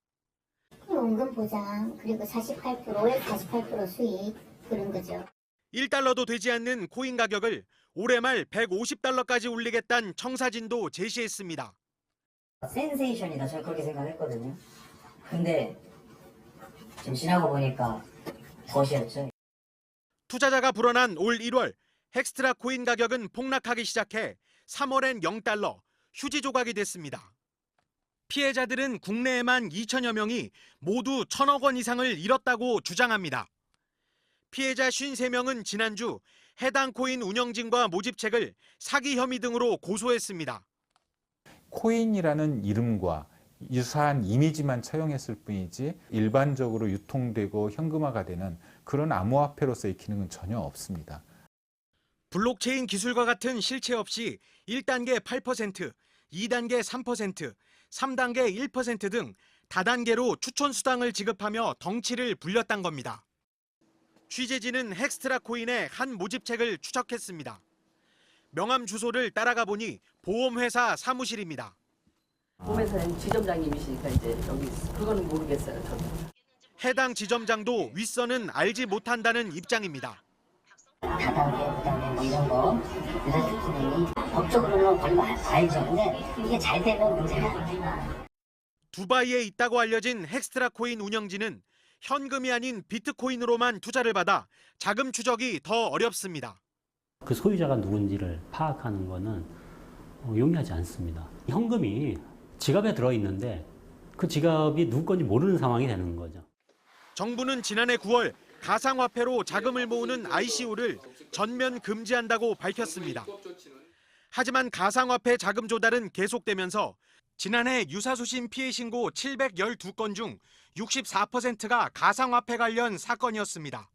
S16: 원금 보장, 그리고 48%에 48% 수익, 그런 거죠.
S2: 1달러도 되지 않는 코인 가격을 올해 말 150달러까지 올리겠다는 청사진도 제시했습니다.
S5: 센세이션이다, 저는 그렇게 생각했거든요. 근데 좀 지나고 보니까 덫이었죠.
S2: 투자자가 불어난 올 1월 헥스트라 코인 가격은 폭락하기 시작해 3월엔 0달러, 휴지 조각이 됐습니다. 피해자들은 국내에만 2천여 명이 모두 1,000억 원 이상을 잃었다고 주장합니다. 피해자 53명은 지난주 해당 코인 운영진과 모집책을 사기 혐의 등으로 고소했습니다.
S6: 코인이라는 이름과 유사한 이미지만 차용했을 뿐이지 일반적으로 유통되고 현금화가 되는 그런 암호화폐로서의 기능은 전혀 없습니다.
S2: 블록체인 기술과 같은 실체 없이 1단계 8%, 2단계 3%, 3단계 1% 등 다단계로 추천 수당을 지급하며 덩치를 불렸단 겁니다. 취재진은 헥스트라 코인의 한 모집책을 추적했습니다. 명함 주소를 따라가 보니 보험회사 사무실입니다.
S24: 보험회사는 지점장님이시니까 이제 여기 그거는 모르겠어요. 저도.
S2: 해당 지점장도 윗선은 알지 못한다는 입장입니다.
S5: 다단계, 부단계 뭐 이런 거 유사수준이 법적으로는 걸리면 알죠. 근데 이게 잘 되면 문제가 아니라.
S2: 두바이에 있다고 알려진 헥스트라 코인 운영진은 현금이 아닌 비트코인으로만 투자를 받아 자금 추적이 더 어렵습니다.
S7: 그 소유자가 누군지를 파악하는 것은 용이하지 않습니다. 현금이 지갑에 들어있는데 그 지갑이 누구 건지 모르는 상황이 되는 거죠.
S2: 정부는 지난해 9월 가상화폐로 자금을 모으는 ICO를 전면 금지한다고 밝혔습니다. 하지만 가상화폐 자금 조달은 계속되면서 지난해 유사수신 피해 신고 712건 중 64%가 가상화폐 관련 사건이었습니다.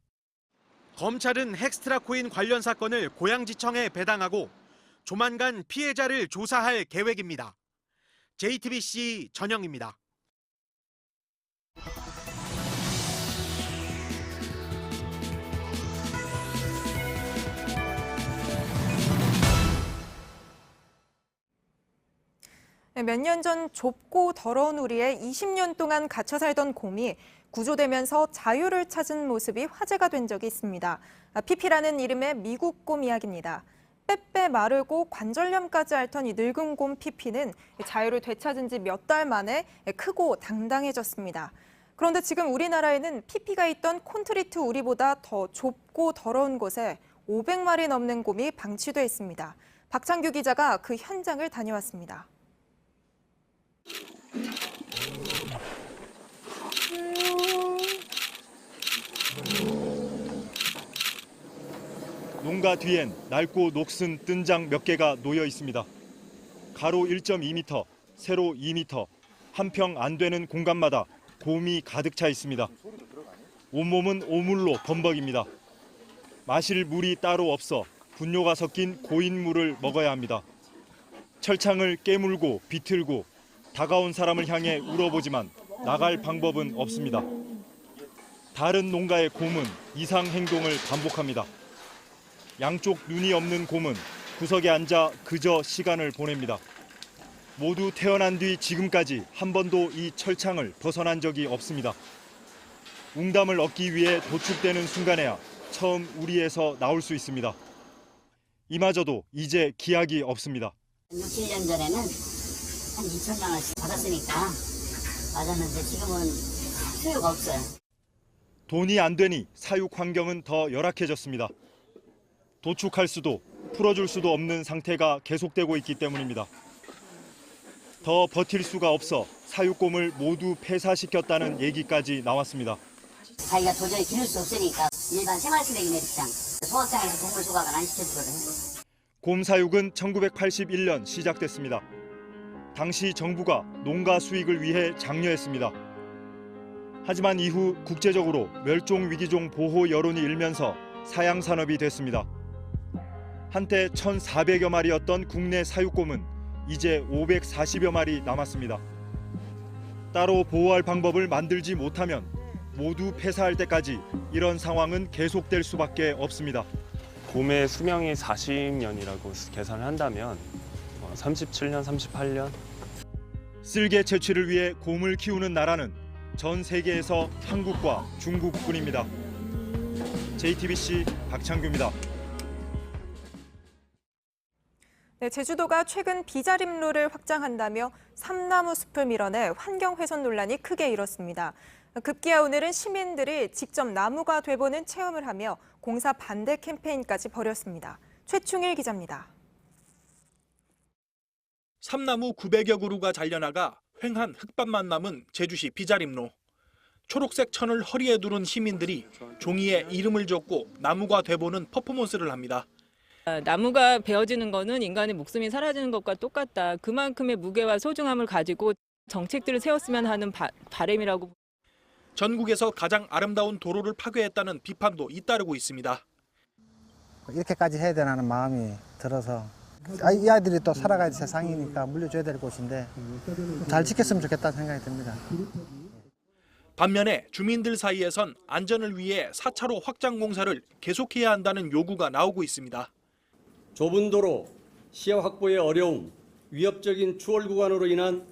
S2: 검찰은 헥스트라 코인 관련 사건을 고양지청에 배당하고 조만간 피해자를 조사할 계획입니다. JTBC 전영입니다.
S3: 몇 년 전 좁고 더러운 우리에 20년 동안 갇혀 살던 곰이 구조되면서 자유를 찾은 모습이 화제가 된 적이 있습니다. 피피라는 이름의 미국 곰 이야기입니다. 빼빼 마르고 관절염까지 앓던 이 늙은 곰 피피는 자유를 되찾은 지 몇 달 만에 크고 당당해졌습니다. 그런데 지금 우리나라에는 피피가 있던 콘트리트 우리보다 더 좁고 더러운 곳에 500마리 넘는 곰이 방치돼 있습니다. 박창규 기자가 그 현장을 다녀왔습니다.
S8: 농가 뒤엔 낡고 녹슨 뜬장 몇 개가 놓여 있습니다. 가로 1.2m, 세로 2m, 한 평 안 되는 공간마다 곰이 가득 차 있습니다. 온몸은 오물로 범벅입니다. 마실 물이 따로 없어 분뇨가 섞인 고인물을 먹어야 합니다. 철창을 깨물고 비틀고 다가온 사람을 향해 울어보지만 나갈 방법은 없습니다. 다른 농가의 곰은 이상 행동을 반복합니다. 양쪽 눈이 없는 곰은 구석에 앉아 그저 시간을 보냅니다. 모두 태어난 뒤 지금까지 한 번도 이 철창을 벗어난 적이 없습니다. 웅담을 얻기 위해 도축되는 순간에야 처음 우리에서 나올 수 있습니다. 이마저도 이제 기약이 없습니다.
S5: 6, 7년 전에는 한 2천만 원씩 받았으니까 맞았는데 지금은 수요가 없어요.
S8: 돈이 안 되니 사육 환경은 더 열악해졌습니다. 도축할 수도 풀어줄 수도 없는 상태가 계속되고 있기 때문입니다. 더 버틸 수가 없어 사육곰을 모두 폐사시켰다는 얘기까지 나왔습니다.
S5: 자기가 도저히 기를 수 없으니까 일반 생활쓰레기 매립장, 소각장에서 동물 소각을 안 시켜주거든요.
S8: 곰 사육은 1981년 시작됐습니다. 당시 정부가 농가 수익을 위해 장려했습니다. 하지만 이후 국제적으로 멸종 위기종 보호 여론이 일면서 사양 산업이 됐습니다. 한때 1,400여 마리였던 국내 사육곰은 이제 540여 마리 남았습니다. 따로 보호할 방법을 만들지 못하면 모두 폐사할 때까지 이런 상황은 계속될 수밖에 없습니다.
S9: 곰의 수명이 40년이라고 계산을 한다면 37년, 38년.
S8: 쓸개 채취를 위해 곰을 키우는 나라는 전 세계에서 한국과 중국뿐입니다. JTBC 박창규입니다.
S3: 네, 제주도가 최근 비자림로를 확장한다며 삼나무 숲을 밀어내 환경훼손 논란이 크게 일었습니다. 급기야 오늘은 시민들이 직접 나무가 돼보는 체험을 하며 공사 반대 캠페인까지 벌였습니다. 최충일 기자입니다.
S10: 삼나무 900여 그루가 잘려나가 휑한 흙밭만 남은 제주시 비자림로. 초록색 천을 허리에 두른 시민들이 종이에 이름을 적고 나무가 돼보는 퍼포먼스를 합니다.
S11: 나무가 베어지는 거는 인간의 목숨이 사라지는 것과 똑같다. 그만큼의 무게와 소중함을 가지고 정책들을 세웠으면 하는 바람이라고.
S10: 전국에서 가장 아름다운 도로를 파괴했다는 비판도 잇따르고 있습니다.
S12: 이렇게까지 해야 되나는 마음이 들어서 이 아이들이 또 살아갈 세상이니까 물려줘야 될 곳인데 잘 지켰으면 좋겠다는 생각이 듭니다.
S10: 반면에 주민들 사이에선 안전을 위해 4차로 확장 공사를 계속해야 한다는 요구가 나오고 있습니다.
S13: 좁은 도로, 시야 확보의 어려움, 위협적인 추월 구간으로 인한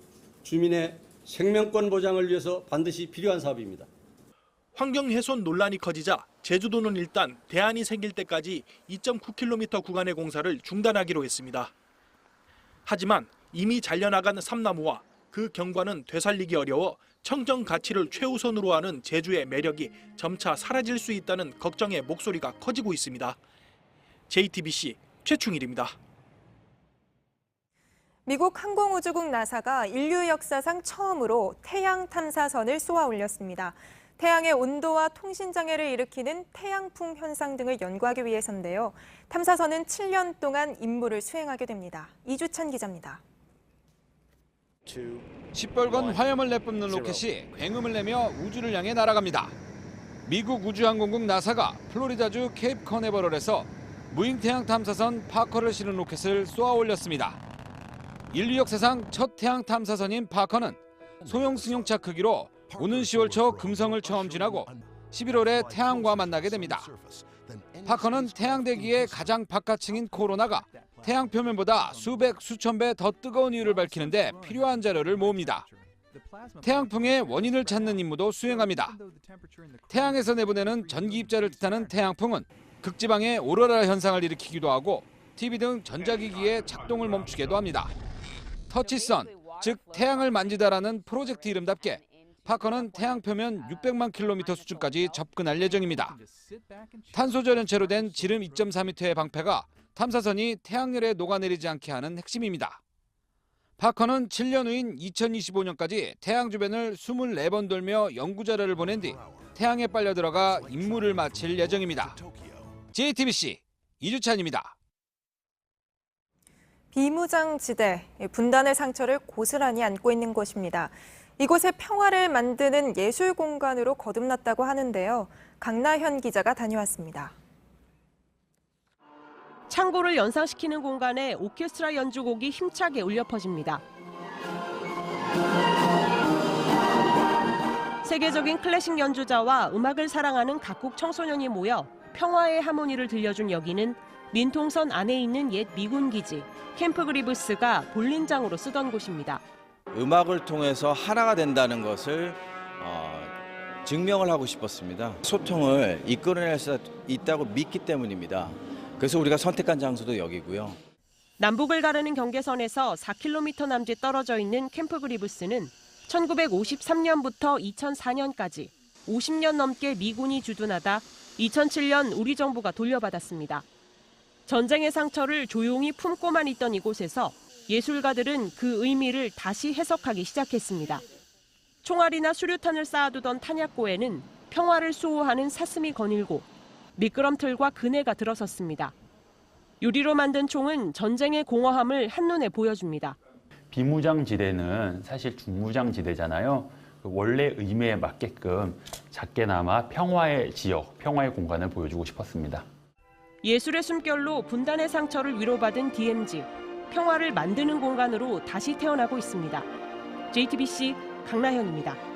S13: 주민의 생명권 보장을 위해서 반드시 필요한 사업입니다.
S10: 환경훼손 논란이 커지자 제주도는 일단 대안이 생길 때까지 2.9km 구간의 공사를 중단하기로 했습니다. 하지만 이미 잘려나간 삼나무와 그 경관은 되살리기 어려워 청정 가치를 최우선으로 하는 제주의 매력이 점차 사라질 수 있다는 걱정의 목소리가 커지고 있습니다. JTBC 최충일입니다.
S3: 미국 항공우주국 나사가 인류 역사상 처음으로 태양 탐사선을 쏘아 올렸습니다. 태양의 온도와 통신 장애를 일으키는 태양풍 현상 등을 연구하기 위해서인데요. 탐사선은 7년 동안 임무를 수행하게 됩니다. 이주찬 기자입니다.
S14: 시뻘건 화염을 내뿜는 로켓이 굉음을 내며 우주를 향해 날아갑니다. 미국 우주항공국 나사가 플로리다주 케이프 커네버럴에서 무인 태양 탐사선 파커를 실은 로켓을 쏘아 올렸습니다. 인류 역사상 첫 태양 탐사선인 파커는 소형 승용차 크기로 오는 10월 초 금성을 처음 지나고 11월에 태양과 만나게 됩니다. 파커는 태양 대기의 가장 바깥층인 코로나가 태양 표면보다 수백, 수천 배 더 뜨거운 이유를 밝히는데 필요한 자료를 모읍니다. 태양풍의 원인을 찾는 임무도 수행합니다. 태양에서 내보내는 전기 입자를 뜻하는 태양풍은 극지방의 오로라 현상을 일으키기도 하고 TV 등 전자기기의 작동을 멈추게도 합니다. 터치선, 즉 태양을 만지다라는 프로젝트 이름답게 파커는 태양 표면 600만 킬로미터 수준까지 접근할 예정입니다. 탄소 절연체로 된 지름 2.4m의 방패가 탐사선이 태양열에 녹아내리지 않게 하는 핵심입니다. 파커는 7년 후인 2025년까지 태양 주변을 24번 돌며 연구 자료를 보낸 뒤 태양에 빨려 들어가 임무를 마칠 예정입니다. JTBC 이주찬입니다.
S3: 비무장지대, 분단의 상처를 고스란히 안고 있는 곳입니다. 이곳에 평화를 만드는 예술 공간으로 거듭났다고 하는데요. 강나현 기자가 다녀왔습니다.
S4: 창고를 연상시키는 공간에 오케스트라 연주곡이 힘차게 울려 퍼집니다. 세계적인 클래식 연주자와 음악을 사랑하는 각국 청소년이 모여 평화의 하모니를 들려준 여기는 민통선 안에 있는 옛 미군 기지 캠프 그리브스가 볼링장으로 쓰던 곳입니다.
S15: 음악을 통해서 하나가 된다는 것을 증명을 하고 싶었습니다. 소통을 이끌어낼 수 있다고 믿기 때문입니다. 그래서 우리가 선택한 장소도 여기고요.
S4: 남북을 가르는 경계선에서 4km 남짓 떨어져 있는 캠프 그리브스는 1953년부터 2004년까지 50년 넘게 미군이 주둔하다 2007년 우리 정부가 돌려받았습니다. 전쟁의 상처를 조용히 품고만 있던 이곳에서 예술가들은 그 의미를 다시 해석하기 시작했습니다. 총알이나 수류탄을 쌓아두던 탄약고에는 평화를 수호하는 사슴이 거닐고 미끄럼틀과 그네가 들어섰습니다. 유리로 만든 총은 전쟁의 공허함을 한눈에 보여줍니다.
S17: 비무장지대는 사실 중무장지대잖아요. 원래 의미에 맞게끔 작게나마 평화의 지역, 평화의 공간을 보여주고 싶었습니다.
S4: 예술의 숨결로 분단의 상처를 위로받은 DMZ, 평화를 만드는 공간으로 다시 태어나고 있습니다. JTBC 강나현입니다.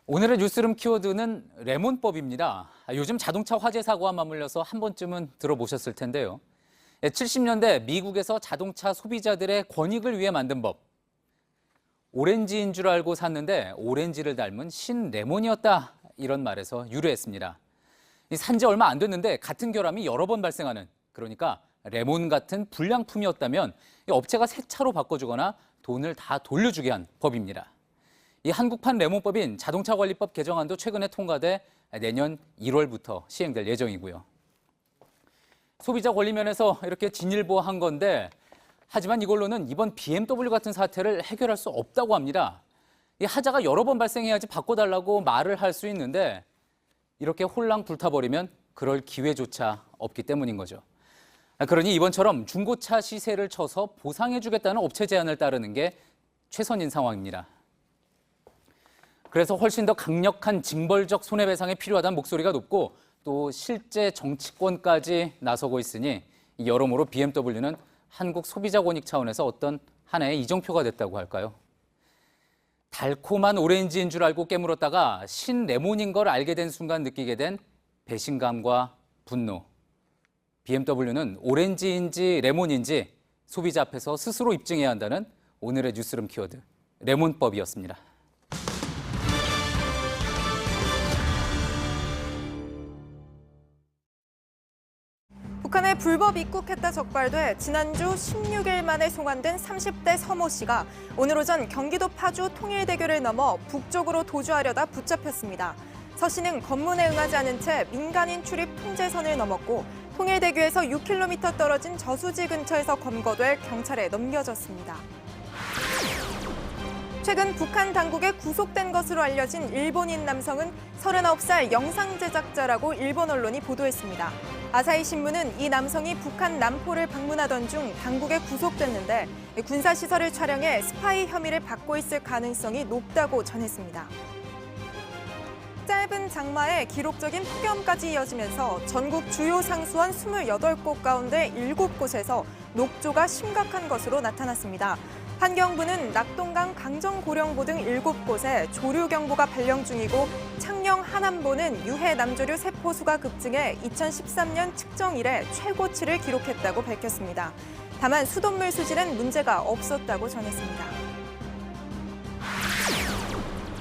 S1: 오늘의 뉴스룸 키워드는 레몬법입니다. 요즘 자동차 화재 사고와 맞물려서 한 번쯤은 들어보셨을 텐데요. 70년대 미국에서 자동차 소비자들의 권익을 위해 만든 법. 오렌지인 줄 알고 샀는데 오렌지를 닮은 신레몬이었다. 이런 말에서 유래했습니다. 산지 얼마 안 됐는데 같은 결함이 여러 번 발생하는, 그러니까 레몬 같은 불량품이었다면 업체가 새 차로 바꿔주거나 돈을 다 돌려주게 한 법입니다. 이 한국판 레몬법인 자동차관리법 개정안도 최근에 통과돼 내년 1월부터 시행될 예정이고요. 소비자 권리 면에서 이렇게 진일보한 건데, 하지만 이걸로는 이번 BMW 같은 사태를 해결할 수 없다고 합니다. 이 하자가 여러 번 발생해야지 바꿔달라고 말을 할 수 있는데 이렇게 홀랑 불타버리면 그럴 기회조차 없기 때문인 거죠. 그러니 이번처럼 중고차 시세를 쳐서 보상해주겠다는 업체 제안을 따르는 게 최선인 상황입니다. 그래서 훨씬 더 강력한 징벌적 손해배상이 필요하다는 목소리가 높고 또 실제 정치권까지 나서고 있으니 여러모로 BMW는 한국 소비자 권익 차원에서 어떤 하나의 이정표가 됐다고 할까요? 달콤한 오렌지인 줄 알고 깨물었다가 신레몬인 걸 알게 된 순간 느끼게 된 배신감과 분노. BMW는 오렌지인지 레몬인지 소비자 앞에서 스스로 입증해야 한다는 오늘의 뉴스룸 키워드, 레몬법이었습니다.
S3: 북한에 불법 입국했다 적발돼 지난주 16일 만에 송환된 30대 서모 씨가 오늘 오전 경기도 파주 통일대교를 넘어 북쪽으로 도주하려다 붙잡혔습니다. 서 씨는 검문에 응하지 않은 채 민간인 출입 통제선을 넘었고 통일대교에서 6km 떨어진 저수지 근처에서 검거돼 경찰에 넘겨졌습니다. 최근 북한 당국에 구속된 것으로 알려진 일본인 남성은 39살 영상 제작자라고 일본 언론이 보도했습니다. 아사히 신문은 이 남성이 북한 남포를 방문하던 중 당국에 구속됐는데 군사시설을 촬영해 스파이 혐의를 받고 있을 가능성이 높다고 전했습니다. 짧은 장마에 기록적인 폭염까지 이어지면서 전국 주요 상수원 28곳 가운데 7곳에서 녹조가 심각한 것으로 나타났습니다. 환경부는 낙동강, 강정고령보 등 7곳에 조류경보가 발령 중이고 창녕, 하남보는 유해 남조류 세포수가 급증해 2013년 측정 이래 최고치를 기록했다고 밝혔습니다. 다만 수돗물 수질엔 문제가 없었다고 전했습니다.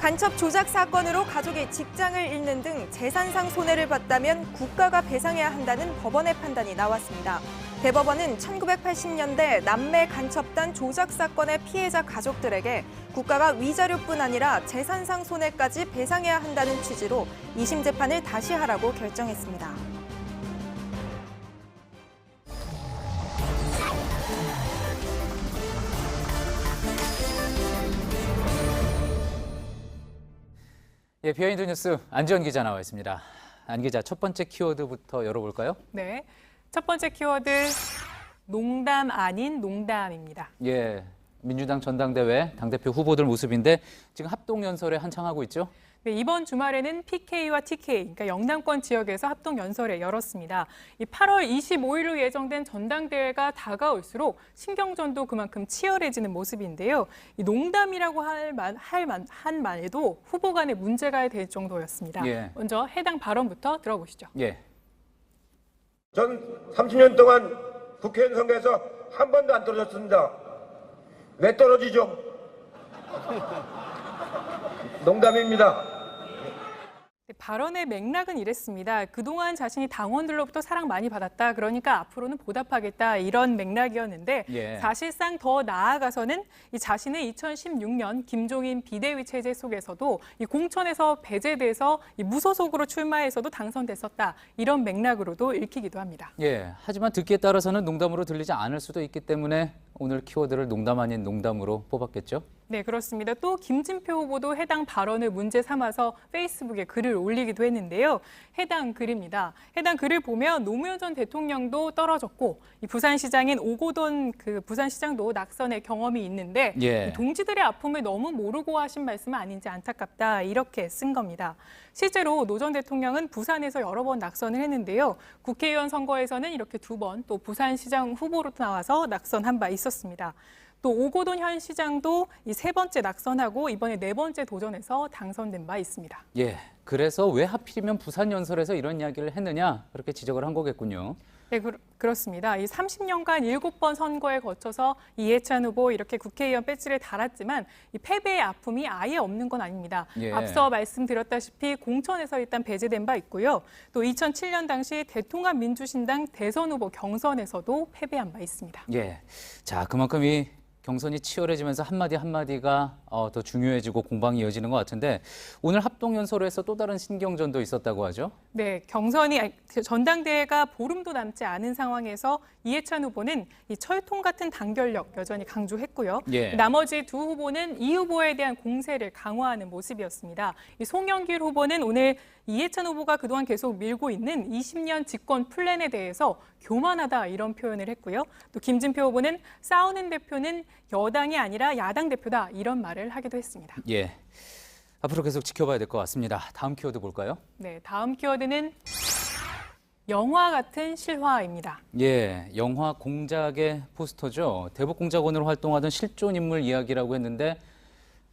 S3: 간첩 조작 사건으로 가족이 직장을 잃는 등 재산상 손해를 봤다면 국가가 배상해야 한다는 법원의 판단이 나왔습니다. 대법원은 1980년대 남매 간첩단 조작 사건의 피해자 가족들에게 국가가 위자료뿐 아니라 재산상 손해까지 배상해야 한다는 취지로 2심 재판을 다시 하라고 결정했습니다.
S1: 예, 비하인드 뉴스 안지원 기자 나와 있습니다. 안 기자, 첫 번째 키워드부터 열어볼까요?
S18: 네, 첫 번째 키워드 농담 아닌 농담입니다.
S1: 예, 민주당 전당대회 당대표 후보들 모습인데 지금 합동연설에 한창 하고 있죠?
S18: 네, 이번 주말에는 PK와 TK, 그러니까 영남권 지역에서 합동연설에 열었습니다. 이 8월 25일로 예정된 전당대회가 다가올수록 신경전도 그만큼 치열해지는 모습인데요. 이 농담이라고 한 말에도 후보 간에 문제가 될 정도였습니다.
S1: 예.
S18: 먼저 해당 발언부터 들어보시죠.
S1: 예.
S19: 전 30년 동안 국회의원 선거에서 한 번도 안 떨어졌습니다. 왜 떨어지죠? 농담입니다.
S18: 발언의 맥락은 이랬습니다. 그동안 자신이 당원들로부터 사랑 많이 받았다. 그러니까 앞으로는 보답하겠다. 이런 맥락이었는데
S1: 예.
S18: 사실상 더 나아가서는 이 자신의 2016년 김종인 비대위 체제 속에서도 이 공천에서 배제돼서 이 무소속으로 출마해서도 당선됐었다. 이런 맥락으로도 읽히기도 합니다.
S1: 예, 하지만 듣기에 따라서는 농담으로 들리지 않을 수도 있기 때문에 오늘 키워드를 농담 아닌 농담으로 뽑았겠죠?
S18: 네, 그렇습니다. 또 김진표 후보도 해당 발언을 문제 삼아서 페이스북에 글을 올리기도 했는데요. 해당 글입니다. 해당 글을 보면 노무현 전 대통령도 떨어졌고 이 부산시장인 오고돈 그 부산시장도 낙선의 경험이 있는데
S1: 예.
S18: 이 동지들의 아픔을 너무 모르고 하신 말씀은 아닌지 안타깝다 이렇게 쓴 겁니다. 실제로 노 전 대통령은 부산에서 여러 번 낙선을 했는데요. 국회의원 선거에서는 이렇게 2번 또 부산시장 후보로 나와서 낙선한 바 있었습니다. 또 오고돈 현 시장도 이 3번째 낙선하고 이번에 4번째 도전해서 당선된 바 있습니다.
S1: 예, 그래서 왜 하필이면 부산 연설에서 이런 이야기를 했느냐 그렇게 지적을 한 거겠군요.
S18: 네, 그렇습니다. 이 30년간 7번 선거에 거쳐서 이해찬 후보 이렇게 국회의원 배지를 달았지만 이 패배의 아픔이 아예 없는 건 아닙니다.
S1: 예.
S18: 앞서 말씀드렸다시피 공천에서 일단 배제된 바 있고요. 또 2007년 당시 대통합 민주신당 대선 후보 경선에서도 패배한 바 있습니다.
S1: 예, 자 그만큼 이 경선이 치열해지면서 한마디 한마디가 더 중요해지고 공방이 이어지는 것 같은데 오늘 합동연설에서 또 다른 신경전도 있었다고 하죠?
S18: 네, 전당대회가 보름도 남지 않은 상황에서 이해찬 후보는 이 철통 같은 단결력 여전히 강조했고요.
S1: 예.
S18: 나머지 두 후보는 이 후보에 대한 공세를 강화하는 모습이었습니다. 이 송영길 후보는 오늘 이해찬 후보가 그동안 계속 밀고 있는 20년 집권 플랜에 대해서 교만하다 이런 표현을 했고요. 또 김진표 후보는 싸우는 대표는 여당이 아니라 야당 대표다 이런 말을 하기도 했습니다.
S1: 예, 앞으로 계속 지켜봐야 될 것 같습니다. 다음 키워드 볼까요?
S18: 네, 다음 키워드는 영화 같은 실화입니다.
S1: 예, 영화 공작의 포스터죠. 대북공작원으로 활동하던 실존 인물 이야기라고 했는데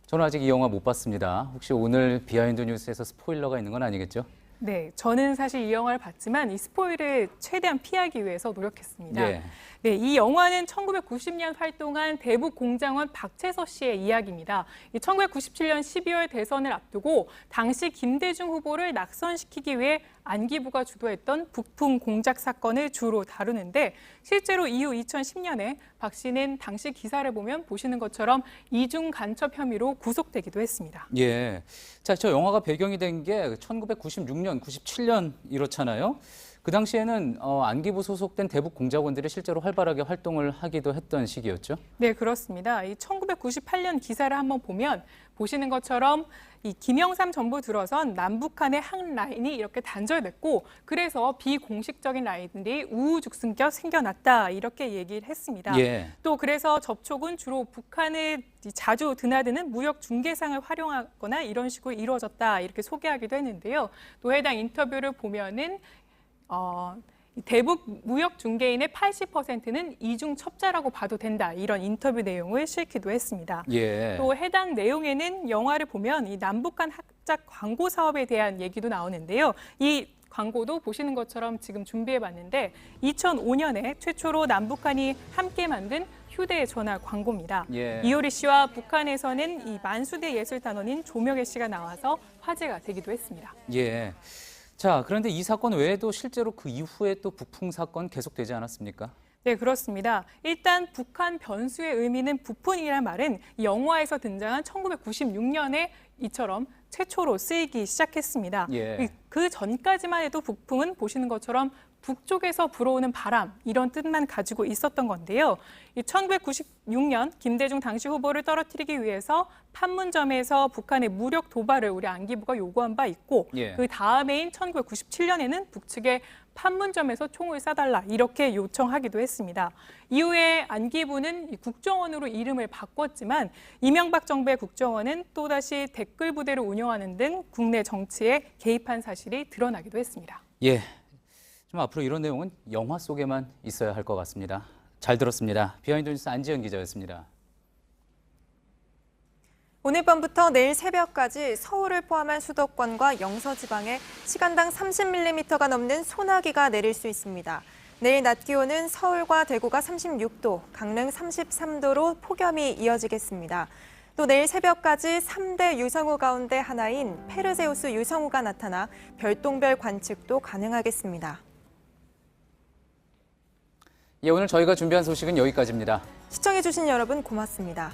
S1: 저는 아직 이 영화 못 봤습니다. 혹시 오늘 비하인드 뉴스에서 스포일러가 있는 건 아니겠죠?
S18: 네, 저는 사실 이 영화를 봤지만 이 스포일을 최대한 피하기 위해서 노력했습니다.
S1: 예.
S18: 네, 이 영화는 1990년 활동한 대북공작원 박채서 씨의 이야기입니다. 1997년 12월 대선을 앞두고 당시 김대중 후보를 낙선시키기 위해 안기부가 주도했던 북풍 공작 사건을 주로 다루는데 실제로 이후 2010년에 박 씨는 당시 기사를 보면 보시는 것처럼 이중 간첩 혐의로 구속되기도 했습니다.
S1: 예, 자, 저 영화가 배경이 된 게 1996년, 97년 이렇잖아요. 그 당시에는 안기부 소속된 대북 공작원들이 실제로 활발하게 활동을 하기도 했던 시기였죠?
S18: 네, 그렇습니다. 이 1998년 기사를 한번 보면 보시는 것처럼 이 김영삼 정부 들어선 남북한의 한 라인이 이렇게 단절됐고 그래서 비공식적인 라인들이 우후죽순격 생겨났다 이렇게 얘기를 했습니다.
S1: 예.
S18: 또 그래서 접촉은 주로 북한을 자주 드나드는 무역 중개상을 활용하거나 이런 식으로 이루어졌다 이렇게 소개하기도 했는데요. 또 해당 인터뷰를 보면은 대북 무역 중개인의 80%는 이중 첩자라고 봐도 된다 이런 인터뷰 내용을 실기도 했습니다.
S1: 예.
S18: 또 해당 내용에는 영화를 보면 이 남북한 합작 광고 사업에 대한 얘기도 나오는데요. 이 광고도 보시는 것처럼 지금 준비해봤는데 2005년에 최초로 남북한이 함께 만든 휴대전화 광고입니다.
S1: 예.
S18: 이효리 씨와 북한에서는 이 만수대 예술단원인 조명애 씨가 나와서 화제가 되기도 했습니다.
S1: 예. 자, 그런데 이 사건 외에도 실제로 그 이후에 또 북풍 사건 계속되지 않았습니까?
S18: 네, 그렇습니다. 일단 북한 변수의 의미는 북풍이라는 말은 이 영화에서 등장한 1996년에 이처럼 최초로 쓰이기 시작했습니다.
S1: 예.
S18: 그 전까지만 해도 북풍은 보시는 것처럼 북쪽에서 불어오는 바람 이런 뜻만 가지고 있었던 건데요. 1996년 김대중 당시 후보를 떨어뜨리기 위해서 판문점에서 북한의 무력 도발을 우리 안기부가 요구한 바 있고 그 다음해인 1997년에는 북측에 판문점에서 총을 쏴달라 이렇게 요청하기도 했습니다. 이후에 안기부는 국정원으로 이름을 바꿨지만 이명박 정부의 국정원은 또다시 댓글 부대를 운영하는 등 국내 정치에 개입한 사실이 드러나기도 했습니다.
S1: 예, 좀 앞으로 이런 내용은 영화 속에만 있어야 할 것 같습니다. 잘 들었습니다. 비하인드 뉴스 안지연 기자였습니다.
S3: 오늘 밤부터 내일 새벽까지 서울을 포함한 수도권과 영서 지방에 시간당 30mm가 넘는 소나기가 내릴 수 있습니다. 내일 낮 기온은 서울과 대구가 36도, 강릉 33도로 폭염이 이어지겠습니다. 또 내일 새벽까지 3대 유성우 가운데 하나인 페르세우스 유성우가 나타나 별똥별 관측도 가능하겠습니다.
S1: 예, 오늘 저희가 준비한 소식은 여기까지입니다.
S3: 시청해주신 여러분 고맙습니다.